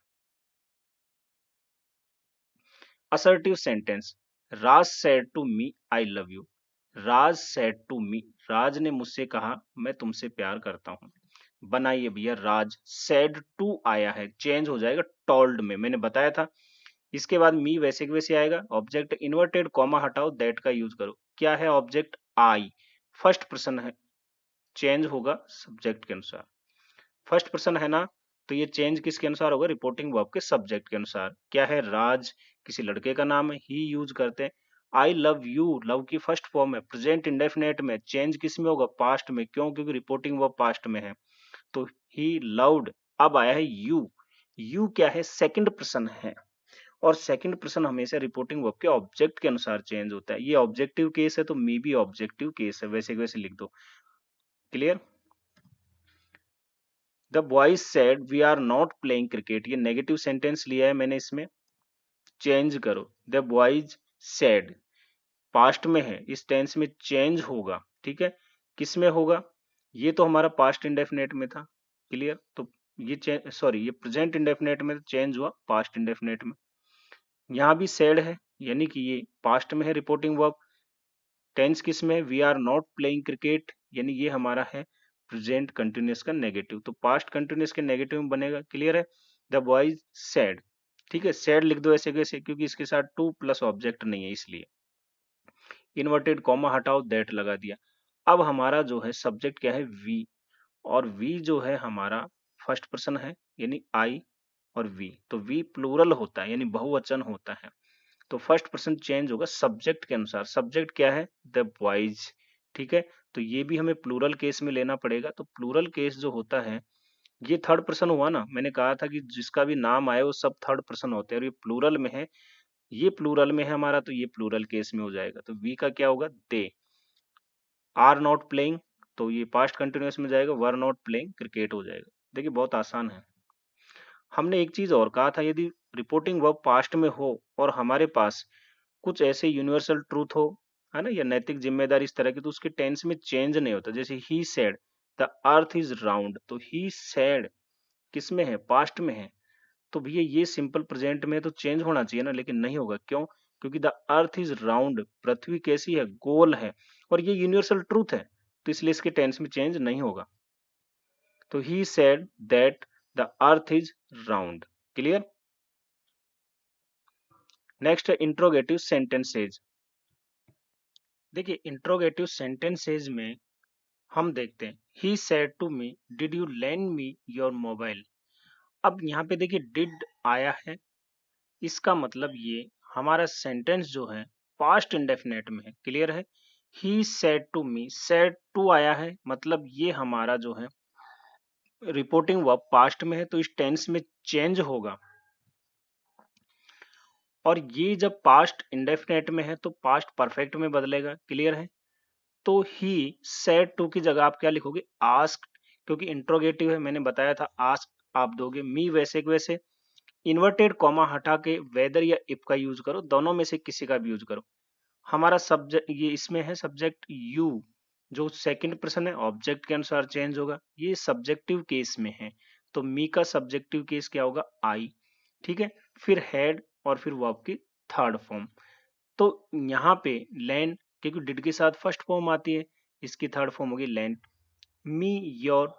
Assertive sentence, Raj said to me I love you. Raj said to me, Raj ने मुझसे कहा मैं तुमसे प्यार करता हूं। बनाइए भैया, राज सेड टू आया है, चेंज हो जाएगा टोल्ड में, मैंने बताया था। इसके बाद मी वैसे के वैसे आएगा, ऑब्जेक्ट इन्वर्टेड कॉमा हटाओ, दैट का यूज करो। क्या है ऑब्जेक्ट, आई, फर्स्ट पर्सन है, चेंज होगा सब्जेक्ट के अनुसार। फर्स्ट पर्सन है ना, तो ये चेंज किसके अनुसार होगा, रिपोर्टिंग वर्ब के सब्जेक्ट के अनुसार। क्या है, राज किसी लड़के का नाम है, ही यूज करते हैं। आई लव यू, लव की फर्स्ट फॉर्म है, प्रेजेंट इंडेफिनेट में, चेंज किस में होगा, पास्ट में, क्यों, क्योंकि रिपोर्टिंग वर्ब पास्ट में है। तो ही लव्ड, अब आया है यू। यू क्या है, सेकंड पर्सन है, और सेकंड पर्सन हमेशा रिपोर्टिंग वर्ब के ऑब्जेक्ट के अनुसार चेंज होता है। ये ऑब्जेक्टिव केस है तो मी भी ऑब्जेक्टिव केस है, वैसे वैसे लिख दो। Clear. The boys said we are not playing cricket, ये नेगेटिव सेंटेंस लिया है मैंने, इसमें चेंज करो। द बॉयज सेड पास्ट में है, इस टेंस में चेंज होगा, ठीक है, किस में होगा, ये तो हमारा पास्ट इंडेफिनेट में था। क्लियर। तो ये सॉरी, ये प्रेजेंट इंडेफिनेट में चेंज हुआ पास्ट इंडेफिनेट में। यहाँ भी सेड है, यानी कि ये पास्ट में है रिपोर्टिंग वर्ब। टेंस किस में, we are not playing cricket, यानी ये हमारा है प्रेजेंट कंटिन्यूअस का नेगेटिव, तो पास्ट कंटिन्यूअस के नेगेटिव में बनेगा। क्लियर है। द बॉयज सैड, ठीक है, सैड लिख दो ऐसे कैसे, क्योंकि इसके साथ टू प्लस ऑब्जेक्ट नहीं है इसलिए। इन्वर्टेड कॉमा हटाओ, दैट लगा दिया। अब हमारा जो है सब्जेक्ट क्या है, वी, और वी जो है हमारा फर्स्ट पर्सन है, यानी आई और वी, तो वी प्लूरल होता है यानी बहुवचन होता है, तो फर्स्ट पर्सन चेंज होगा सब्जेक्ट के अनुसार। सब्जेक्ट क्या है, द बॉयज, ठीक है, तो ये भी हमें प्लूरल केस में लेना पड़ेगा। तो प्लूरल केस जो होता है, ये थर्ड पर्सन हुआ ना, मैंने कहा था कि जिसका भी नाम आए वो सब थर्ड पर्सन होते हैं, और ये प्लूरल में है, ये प्लूरल में है हमारा, तो ये प्लूरल केस में हो जाएगा। तो वी का क्या होगा, दे आर नॉट प्लेइंग, तो ये पास्ट कंटिन्यूअस में जाएगा, वर नॉट प्लेइंग क्रिकेट हो जाएगा। देखिए बहुत आसान है। हमने एक चीज और कहा था, यदि रिपोर्टिंग वर्ब पास्ट में हो और हमारे पास कुछ ऐसे यूनिवर्सल ट्रूथ हो, है ना, या नैतिक जिम्मेदारी इस तरह की, तो उसके टेंस में चेंज नहीं होता। जैसे he said the earth is round, तो ही सेड किस में है, पास्ट में है, तो भैया ये सिंपल प्रेजेंट में है तो चेंज होना चाहिए ना, लेकिन नहीं होगा। क्यों, क्योंकि द अर्थ इज राउंड, पृथ्वी कैसी है, गोल है, और ये यूनिवर्सल ट्रूथ है, तो इसलिए इसके टेंस में चेंज नहीं होगा। तो he said that the earth is round. Clear. Next है इंट्रोगेटिव सेंटेंसेज। देखिए इंट्रोगेटिव सेंटेंसेज में हम देखते हैं, he said to me did you lend me your mobile. अब यहाँ पे देखिए डिड आया है, इसका मतलब ये हमारा सेंटेंस जो है पास्ट इंडेफिनेट में है। क्लियर है। He said to me, said to आया है, मतलब ये हमारा जो है रिपोर्टिंग वर्ब पास्ट में है, तो इस टेंस में चेंज होगा। और ये जब पास्ट इंडेफिनेट में है तो पास्ट परफेक्ट में बदलेगा। क्लियर है। तो ही सेड टू की जगह आप क्या लिखोगे, आस्क, क्योंकि इंट्रोगेटिव है, मैंने बताया था आस्क आप दोगे। मी वैसे के वैसे, इन्वर्टेड कॉमा हटा के वेदर या इफ का यूज करो, दोनों में से किसी का भी यूज करो। हमारा सब्जेक्ट ये इसमें है सब्जेक्ट यू, जो सेकंड पर्सन है, ऑब्जेक्ट के अनुसार चेंज होगा, ये सब्जेक्टिव केस में है, तो मी का सब्जेक्टिव केस क्या होगा, आई। ठीक है, फिर हैड और फिर वर्ब की थर्ड फॉर्म। तो यहाँ पे लैंड, क्योंकि डिड के साथ फर्स्ट फॉर्म आती है, इसकी थर्ड फॉर्म होगी लैंड। मी योर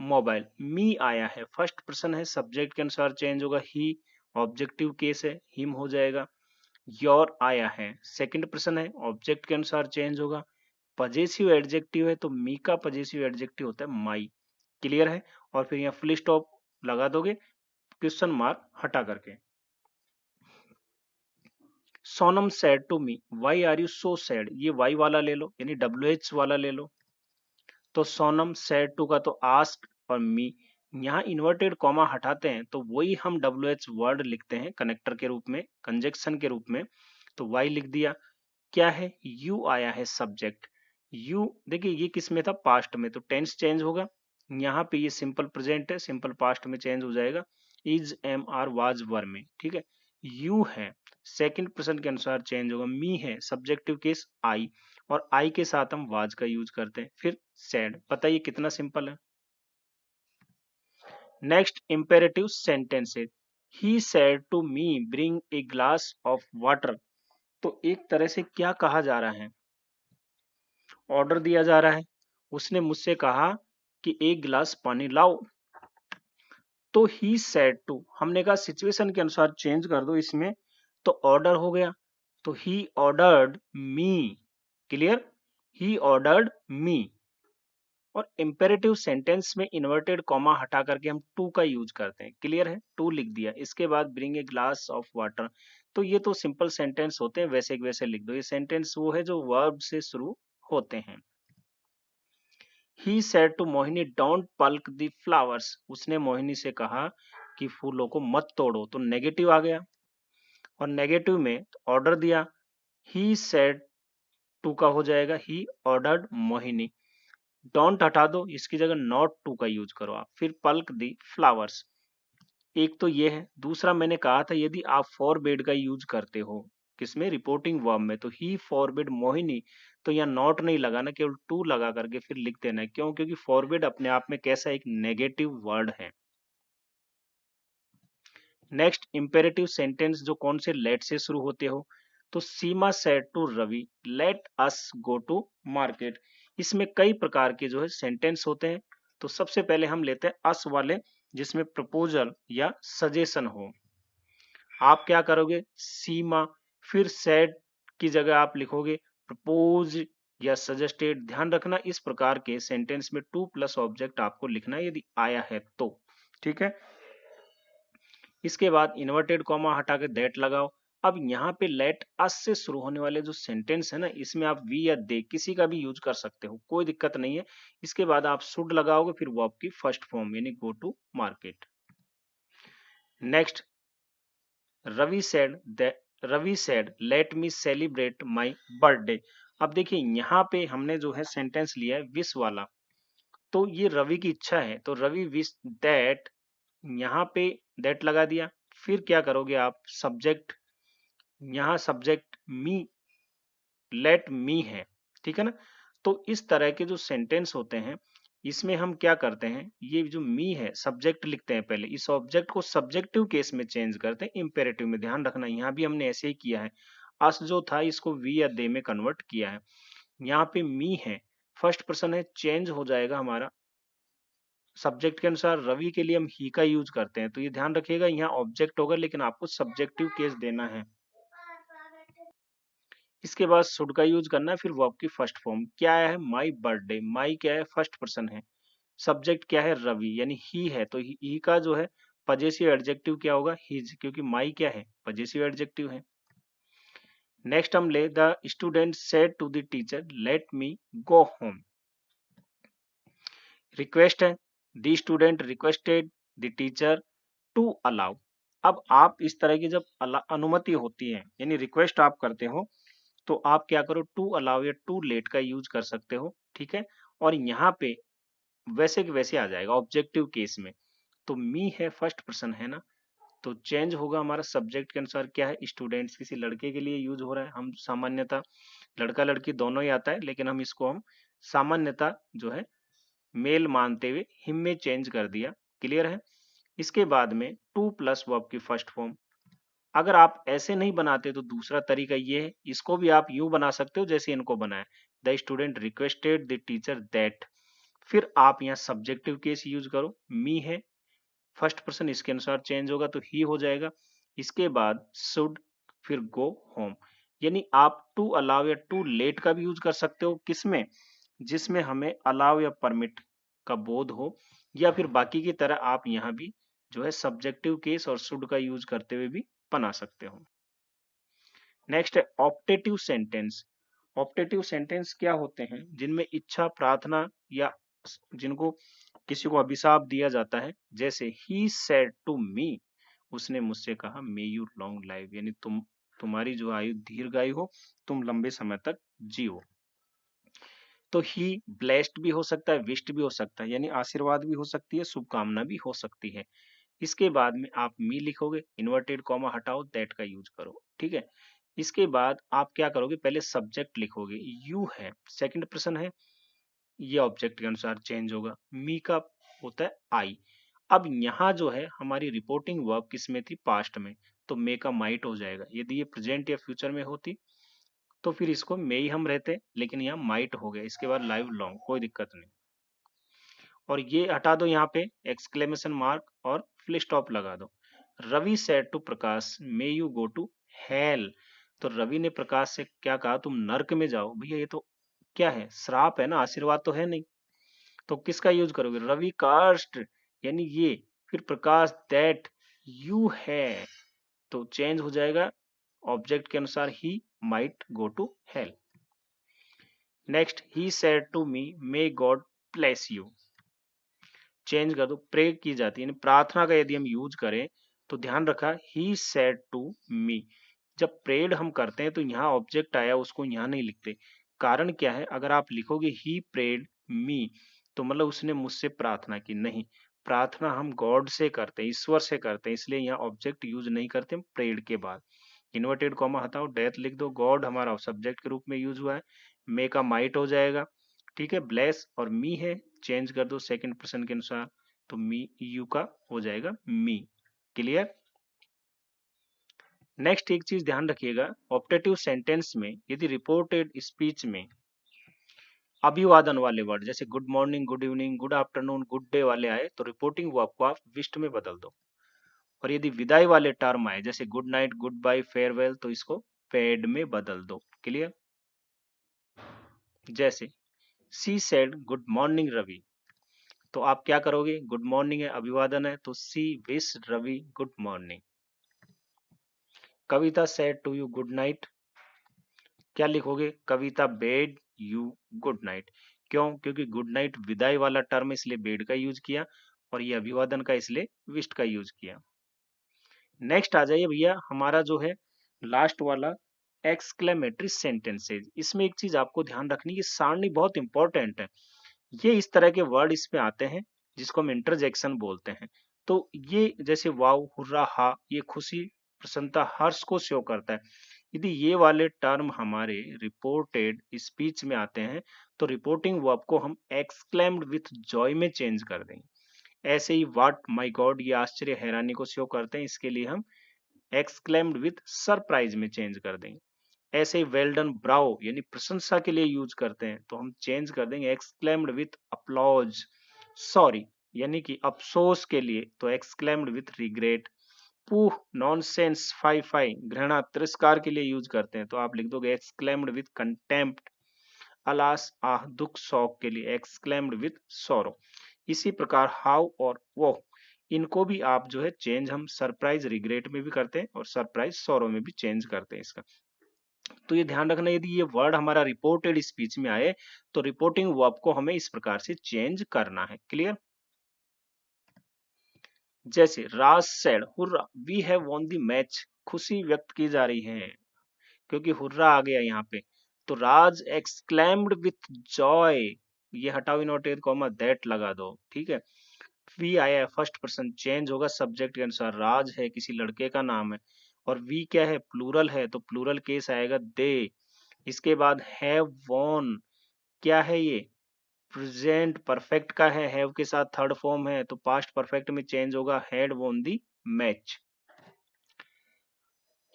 मोबाइल, मी आया है, फर्स्ट पर्सन है, सब्जेक्ट के अनुसार चेंज होगा ही, ऑब्जेक्टिव केस है, हिम हो जाएगा। योर आया है, सेकंड पर्सन है, ऑब्जेक्ट के अनुसार चेंज होगा। पजेसिव एडजेक्टिव है तो मी का पजेसिव एडजेक्टिव होता है माई। क्लियर है? और फिर यहाँ फुल स्टॉप लगा दोगे क्वेश्चन मार्क हटा करके। Sonam said to me, why are you so sad, ये वाई वाला ले लो, यानी WH वाला ले लो। तो सोनम सैड टू का तो आस्क और मी, यहाँ इन्वर्टेड कॉमा हटाते हैं तो वही हम WH वर्ड लिखते हैं कनेक्टर के रूप में, कंजक्शन के रूप में। तो वाई लिख दिया। क्या है, यू आया है सब्जेक्ट। यू देखिए ये किस में था, पास्ट में, तो टेंस चेंज होगा। यहाँ पे ये सिंपल प्रेजेंट है, सिंपल पास्ट में चेंज हो जाएगा, is am are was were में। ठीक है, यू है, सेकंड पर्सन के अनुसार चेंज होगा। मी है, सब्जेक्टिव केस आई, और आई के साथ हम वाज का यूज करते हैं। फिर सैड, बताइए कितना सिंपल है। Next imperative sentences, he said to me bring a glass of water. तो एक तरह से क्या कहा जा रहा है, ऑर्डर दिया जा रहा है। उसने मुझसे कहा कि एक गिलास पानी लाओ। तो ही सेड टू, हमने कहा सिचुएशन के अनुसार चेंज कर दो इसमें, तो ऑर्डर हो गया। तो he ordered me. Clear, he ordered मी। और इंपेरेटिव सेंटेंस में इन्वर्टेड कॉमा हटा करके हम टू का यूज करते हैं। क्लियर है, टू लिख दिया, इसके बाद bring a glass of water. तो ये तो सिंपल सेंटेंस होते हैं, वैसे के वैसे लिख दो। ये सेंटेंस वो है जो वर्ब से शुरू होते हैं। He said to Mohini don't pluck the flowers, उसने मोहिनी से कहा कि फूलों को मत तोड़ो। तो नेगेटिव आ गया, और नेगेटिव में ऑर्डर दिया, he said to का हो जाएगा he ordered मोहिनी। डोंट हटा दो, इसकी जगह नॉट टू का यूज करो आप। फिर पल्क द फ्लावर्स, एक तो ये है। दूसरा मैंने कहा था यदि आप फॉरबिड का यूज करते हो किसमें, रिपोर्टिंग वर्ब में, तो ही फॉरबिड मोहिनी, तो यहाँ नॉट नहीं लगाना, केवल टू लगा करके फिर लिख देना है। क्यों? क्योंकि फॉरबिड अपने आप में कैसा एक नेगेटिव वर्ड है। नेक्स्ट इंपेरेटिव सेंटेंस जो कौन से लेट से शुरू होते हो, तो Seema said to Ravi let us go to market. इसमें कई प्रकार के जो है सेंटेंस होते हैं। तो सबसे पहले हम लेते हैं अस वाले, जिसमें प्रपोजल या सजेशन हो। आप क्या करोगे, सीमा, फिर सेड की जगह आप लिखोगे प्रपोज या सजेस्टेड। ध्यान रखना इस प्रकार के सेंटेंस में टू प्लस ऑब्जेक्ट आपको लिखना है यदि आया है तो। ठीक है, इसके बाद इन्वर्टेड कॉमा हटा के दैट लगाओ। अब यहाँ पे लेट अस से शुरू होने वाले जो सेंटेंस है ना, इसमें आप वी या दे किसी का भी यूज कर सकते हो, कोई दिक्कत नहीं है। इसके बाद आप शुड लगाओगे, फिर वर्ब की फर्स्ट फॉर्म यानी go to market. Next, Ravi said let me celebrate my birthday. अब देखिए यहाँ पे हमने जो है सेंटेंस लिया है विश वाला, तो ये रवि की इच्छा है, तो रवि विश दैट, यहाँ पे दैट लगा दिया। फिर क्या करोगे आप, सब्जेक्ट, यहाँ सब्जेक्ट मी, लेट मी है। ठीक है ना, तो इस तरह के जो सेंटेंस होते हैं इसमें हम क्या करते हैं, ये जो मी है सब्जेक्ट लिखते हैं पहले, इस ऑब्जेक्ट को सब्जेक्टिव केस में चेंज करते हैं इंपेरेटिव में। ध्यान रखना यहाँ भी हमने ऐसे ही किया है, अस जो था इसको वी या दे में कन्वर्ट किया है। यहाँ पे मी है, फर्स्ट पर्सन है, चेंज हो जाएगा हमारा सब्जेक्ट के अनुसार। रवि के लिए हम ही का यूज करते हैं, तो ये ध्यान रखिएगा यहाँ ऑब्जेक्ट होगा लेकिन आपको सब्जेक्टिव केस देना है। इसके बाद शुड का यूज करना है, फिर वर्ब की फर्स्ट फॉर्म। क्या है, माई बर्थडे, माई क्या है, फर्स्ट पर्सन है, सब्जेक्ट क्या है, रवि यानी ही है, तो ही का जो है पजेसिव एडजेक्टिव क्या होगा, हिज, क्योंकि माई क्या है, पजेसिव एडजेक्टिव है। नेक्स्ट हम ले, the student said to the teacher let me go home. Request है, the student requested the teacher to allow. अब आप इस तरह की जब अनुमति होती है यानी रिक्वेस्ट आप करते हो, तो आप क्या करो, टू अलाउ या टू लेट का यूज कर सकते हो। ठीक है, और यहाँ पे वैसे के वैसे आ जाएगा ऑब्जेक्टिव केस में। तो मी है, फर्स्ट पर्सन है ना, तो चेंज होगा हमारा सब्जेक्ट के अनुसार। क्या है, स्टूडेंट्स, किसी लड़के के लिए यूज हो रहा है। हम सामान्यता लड़का लड़की दोनों ही आता है, लेकिन हम सामान्यता जो है मेल मानते हुए हिम में चेंज कर दिया। क्लियर है? इसके बाद में टू प्लस वर्ब की फर्स्ट फॉर्म। अगर आप ऐसे नहीं बनाते तो दूसरा तरीका ये है, इसको भी आप यूं बना सकते हो जैसे इनको बनाया, the student requested the teacher that. फिर आप यहाँ सब्जेक्टिव केस यूज करो, मी है फर्स्ट पर्सन, इसके अनुसार चेंज होगा तो ही हो जाएगा। इसके बाद शुड, फिर गो होम। यानी आप टू अलाउ या टू लेट का भी यूज कर सकते हो, किसमें? जिसमें हमें अलाउ या परमिट का बोध हो, या फिर बाकी की तरह आप यहाँ भी जो है सब्जेक्टिव केस और शुड का यूज करते हुए भी बना सकते हो। नेक्स्ट है ऑप्टेटिव सेंटेंस। ऑप्टेटिव सेंटेंस क्या होते हैं? जिनमें इच्छा, प्रार्थना या जिनको किसी को अभिशाप दिया जाता है, जैसे ही सेड टू मी, उसने मुझसे कहा मे यू लॉन्ग लाइव, यानी तुम्हारी जो आयु दीर्घायु हो, तुम लंबे समय तक जियो। तो ही ब्लेस्ड भी हो सकता है, विश्ड भी हो सकता है, यानी आशीर्वाद भी हो सकती है, शुभकामना भी हो सकती है। इसके बाद में आप मी लिखोगे, इन्वर्टेड कॉमा हटाओ, दैट का यूज करो, ठीक है। इसके बाद आप क्या करोगे, पहले सब्जेक्ट लिखोगे, यू है, सेकंड पर्सन है, ये ऑब्जेक्ट के अनुसार चेंज होगा। मी का होता है आई। अब यहाँ जो है हमारी रिपोर्टिंग वर्ब किस में थी? पास्ट में, तो मे का माइट हो जाएगा। यदि ये प्रेजेंट या फ्यूचर में होती तो फिर इसको मे ही हम रहते, लेकिन यहाँ माइट हो गया। इसके बाद लाइव लॉन्ग, कोई दिक्कत नहीं। और ये हटा दो यहाँ पे एक्सक्लेमेशन मार्क और फुल स्टॉप लगा दो। Ravi said to Prakash may you go to hell. तो रवि ने प्रकाश से क्या कहा? तुम नर्क में जाओ। भैया ये तो क्या है? श्राप है ना, आशीर्वाद तो है नहीं। तो किसका यूज करोगे? रवि कास्ट, यानी ये, फिर प्रकाश दैट, यू है, तो चेंज हो जाएगा ऑब्जेक्ट के अनुसार, he might go to hell. Next, he said to me may God bless you, change कर दो, प्रे की जाती है, यानी प्रार्थना का यदि हम यूज करें तो ध्यान रखा ही सेड टू मी। जब प्रेड हम करते हैं तो यहाँ ऑब्जेक्ट आया, उसको यहाँ नहीं लिखते। कारण क्या है? अगर आप लिखोगे ही प्रेड मी, तो मतलब उसने मुझसे प्रार्थना की, नहीं। प्रार्थना हम गॉड से करते हैं, ईश्वर से करते हैं, इसलिए यहाँ ऑब्जेक्ट यूज नहीं करते हम प्रेड के बाद। इन्वर्टेड कॉमा हटाओ, डेथ लिख दो, गॉड हमारा सब्जेक्ट के रूप में यूज हुआ है, मे का माइट हो जाएगा, ठीक है। ब्लेस और मी है, चेंज कर दो सेकंड पर्सन के अनुसार, तो मी यू का हो जाएगा मी। क्लियर? नेक्स्ट एक चीज ध्यान रखिएगा, ऑप्टेटिव सेंटेंस में यदि रिपोर्टेड स्पीच में अभिवादन वाले वर्ड जैसे good morning, good evening, good afternoon, good day वाले आए तो रिपोर्टिंग वर्ब को आप विश्ड में बदल दो। और यदि विदाई वाले टर्म आए जैसे good night, good bye, farewell, तो इसको फेड में बदल दो। क्लियर? जैसे she said good morning Ravi, तो आप क्या करोगे? गुड मॉर्निंग है, अभिवादन है, तो see wish Ravi good morning. Kavita said to you good night, क्या लिखोगे? Kavita bade you good night. क्यों? क्योंकि गुड नाइट विदाई वाला टर्म, इसलिए बेड का यूज किया, और ये अभिवादन का इसलिए विश्ड का यूज किया। नेक्स्ट आ जाइए भैया, हमारा जो है लास्ट वाला एक्सक्लेमेटरी सेंटेंसेज। इसमें एक चीज आपको ध्यान रखनी है, सारणी बहुत इंपॉर्टेंट है। ये इस तरह के वर्ड इसमें आते हैं जिसको हम इंटरजेक्शन बोलते हैं। तो ये जैसे वाव, हुर्रा, हा, ये खुशी, प्रसन्नता, हर्ष को शो करता है। यदि ये वाले टर्म हमारे रिपोर्टेड स्पीच में आते हैं तो रिपोर्टिंग वर्ब को हम एक्सक्लेम्ड विथ जॉय में चेंज कर देंगे। ऐसे ही व्हाट, माय गॉड, ये आश्चर्य, हैरानी को शो करते हैं, इसके लिए हम एक्सक्लेम्ड विथ सरप्राइज में चेंज कर देंगे। ऐसे ही वेल डन, ब्रावो, यानी प्रशंसा के लिए यूज करते हैं, तो हम चेंज कर देंगे एक्सक्लेम्ड विथ अप्लॉज। सॉरी, यानी कि अफसोस के लिए, तो exclaimed with regret. Pooh, nonsense, fie fie, घृणा, तिरस्कार के लिए यूज करते हैं, तो आप लिख दोगे एक्सक्लेम्ड विथ कंटेम्प्ट। अलास, आह, दुख, शोक के लिए एक्सक्लेम्ड विथ सोरो। इसी प्रकार हाउ और वो, इनको भी आप जो है चेंज हम सरप्राइज रिग्रेट में भी करते हैं और सरप्राइज सोरो में भी चेंज करते हैं इसका। तो ये ध्यान रखना, यदि ये वर्ड हमारा रिपोर्टेड स्पीच में आए तो रिपोर्टिंग वर्ब को हमें इस प्रकार से चेंज करना है। क्लियर? जैसे Raj said hurrah we have won the match, खुशी व्यक्त की जा रही है क्योंकि हुर्रा आ गया यहाँ पे। तो राज एक्सक्लेम्ड विथ जॉय, ये हटाओ इनवर्टेड कॉमा, दैट लगा दो, ठीक है। वी आया फर्स्ट पर्सन, चेंज होगा सब्जेक्ट के अनुसार, राज है किसी लड़के का नाम है, और वी क्या है? प्लूरल है, तो प्लूरल केस आएगा दे। इसके बाद हैव वॉन, क्या है ये? प्रेजेंट परफेक्ट का है, हैव के साथ थर्ड फॉर्म है तो पास्ट परफेक्ट में चेंज होगा, हैड वोन दी match.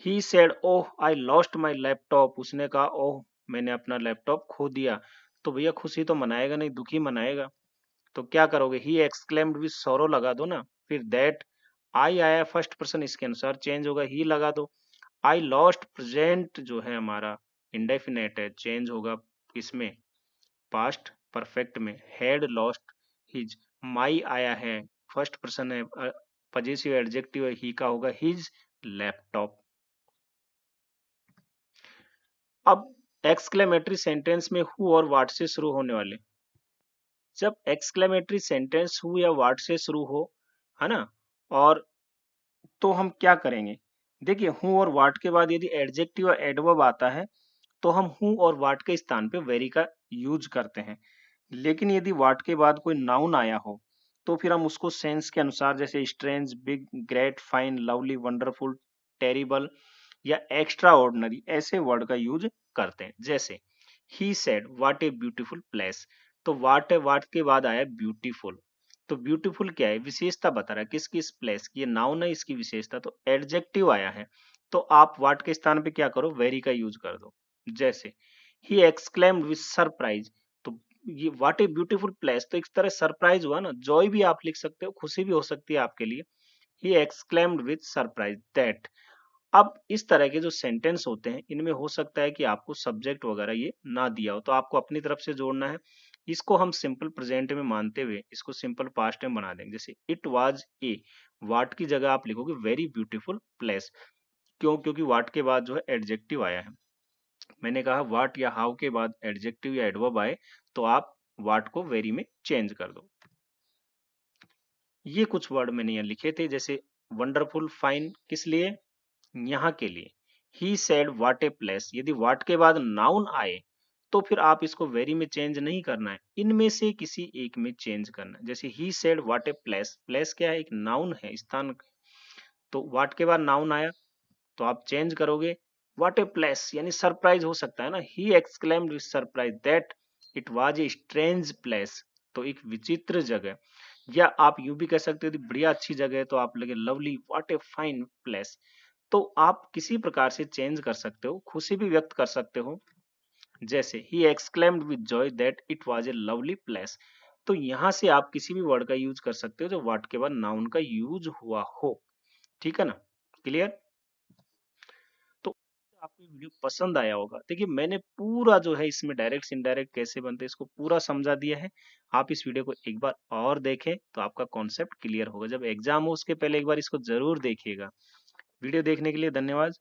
He said oh I lost my laptop, उसने कहा ओह मैंने अपना लैपटॉप खो दिया। तो भैया खुशी तो मनाएगा नहीं, दुखी मनाएगा। तो क्या करोगे, ही एक्सक्लेम्ड विद सॉरो लगा दो ना। फिर दैट, आई आया फर्स्ट पर्सन, इसके अनुसार चेंज होगा, ही लगा दो। आई लॉस्ट प्रेजेंट जो है हमारा इंडेफिनेट है, चेंज होगा इसमें पास्ट परफेक्ट में, हैड लॉस्ट हिज। माई आया है फर्स्ट पर्सन है, पजेसिव एडजेक्टिव है, ही का होगा हिज लैपटॉप। अब एक्सक्लेमेटरी सेंटेंस में हु और व्हाट से शुरू होने वाले। जब एक्सक्लेमेटरी सेंटेंस हु या व्हाट से शुरू हो, है ना, और तो हम क्या करेंगे, देखिए हु और व्हाट के बाद यदि एडजेक्टिव और एडवर्ब आता है तो हम हु और व्हाट के स्थान पे वेरी का यूज करते हैं। लेकिन यदि व्हाट के बाद कोई नाउन आया हो तो फिर हम उसको सेंस के अनुसार, जैसे strange, big, great, fine, lovely, wonderful, terrible या एक्स्ट्रा ऑर्डिनरी, ऐसे वर्ड का यूज करते हैं। जैसे he said what a beautiful place, तो व्हाट के बाद आया ब्यूटीफुल। तो ब्यूटीफुल क्या है, विशेषता बता रहा है किसकी, इस प्लेस की, ये नाउन है इसकी विशेषता, तो एडजेक्टिव आया है। तो आप व्हाट के स्थान पे क्या करो, वेरी का यूज कर दो। जैसे ही एक्सक्लेम्ड विद सरप्राइज, तो ये व्हाट ए ब्यूटीफुल प्लेस तो एक तरह सरप्राइज हुआ ना, जॉय भी आप लिख सकते हो, खुशी भी हो सकती है आपके लिए। He exclaimed with surprise that. अब इस तरह के जो सेंटेंस होते हैं इनमें हो सकता है कि आपको सब्जेक्ट वगैरह ये ना दिया हो, तो आपको अपनी तरफ से जोड़ना है। इसको हम सिंपल प्रेजेंट में मानते हुए इसको सिंपल पास्ट में बना देंगे। जैसे इट वाज ए, वाट की जगह आप लिखोगे वेरी ब्यूटीफुल प्लेस। क्यों, क्योंकि वाट के बाद जो है एडजेक्टिव आया है। मैंने कहा वाट या हाउ के बाद एडजेक्टिव या एडवर्ब आए तो आप वाट को वेरी में चेंज कर दो। ये कुछ वर्ड मैंने यहाँ लिखे थे, जैसे वंडरफुल, फाइन, किस लिए, यहाँ के लिए। He said what a place, यदि व्हाट के बाद नाउन आए तो फिर आप इसको वेरी में चेंज नहीं करना है, इनमें से किसी एक में चेंज करना है। जैसे he said what a place, place क्या है, एक नाउन है, स्थान। तो व्हाट के बाद नाउन आया तो आप चेंज करोगे व्हाट ए प्लेस, यानी सरप्राइज हो सकता है ना, he exclaimed with surprise that it was a strange place, तो एक विचित्र जगह। या आप यूं भी कह सकते हो यदि बढ़िया अच्छी जगह है तो आप लगे lovely, what a fine place. तो आप किसी प्रकार से चेंज कर सकते हो, खुशी भी व्यक्त कर सकते हो। जैसे he exclaimed with Joy that it was a lovely place. तो यहां से आप किसी भी वर्ड का यूज कर सकते हो जो व्हाट के बाद नाउन का यूज हुआ हो। ठीक है ना, क्लियर। तो आपको ये वीडियो पसंद आया होगा। देखिए मैंने पूरा जो है इसमें डायरेक्ट इनडायरेक्ट कैसे बनते हैं इसको पूरा समझा दिया है। आप इस वीडियो को एक बार और देखें तो आपका कॉन्सेप्ट क्लियर होगा। जब एग्जाम हो उसके पहले एक बार इसको जरूर देखिएगा। वीडियो देखने के लिए धन्यवाद।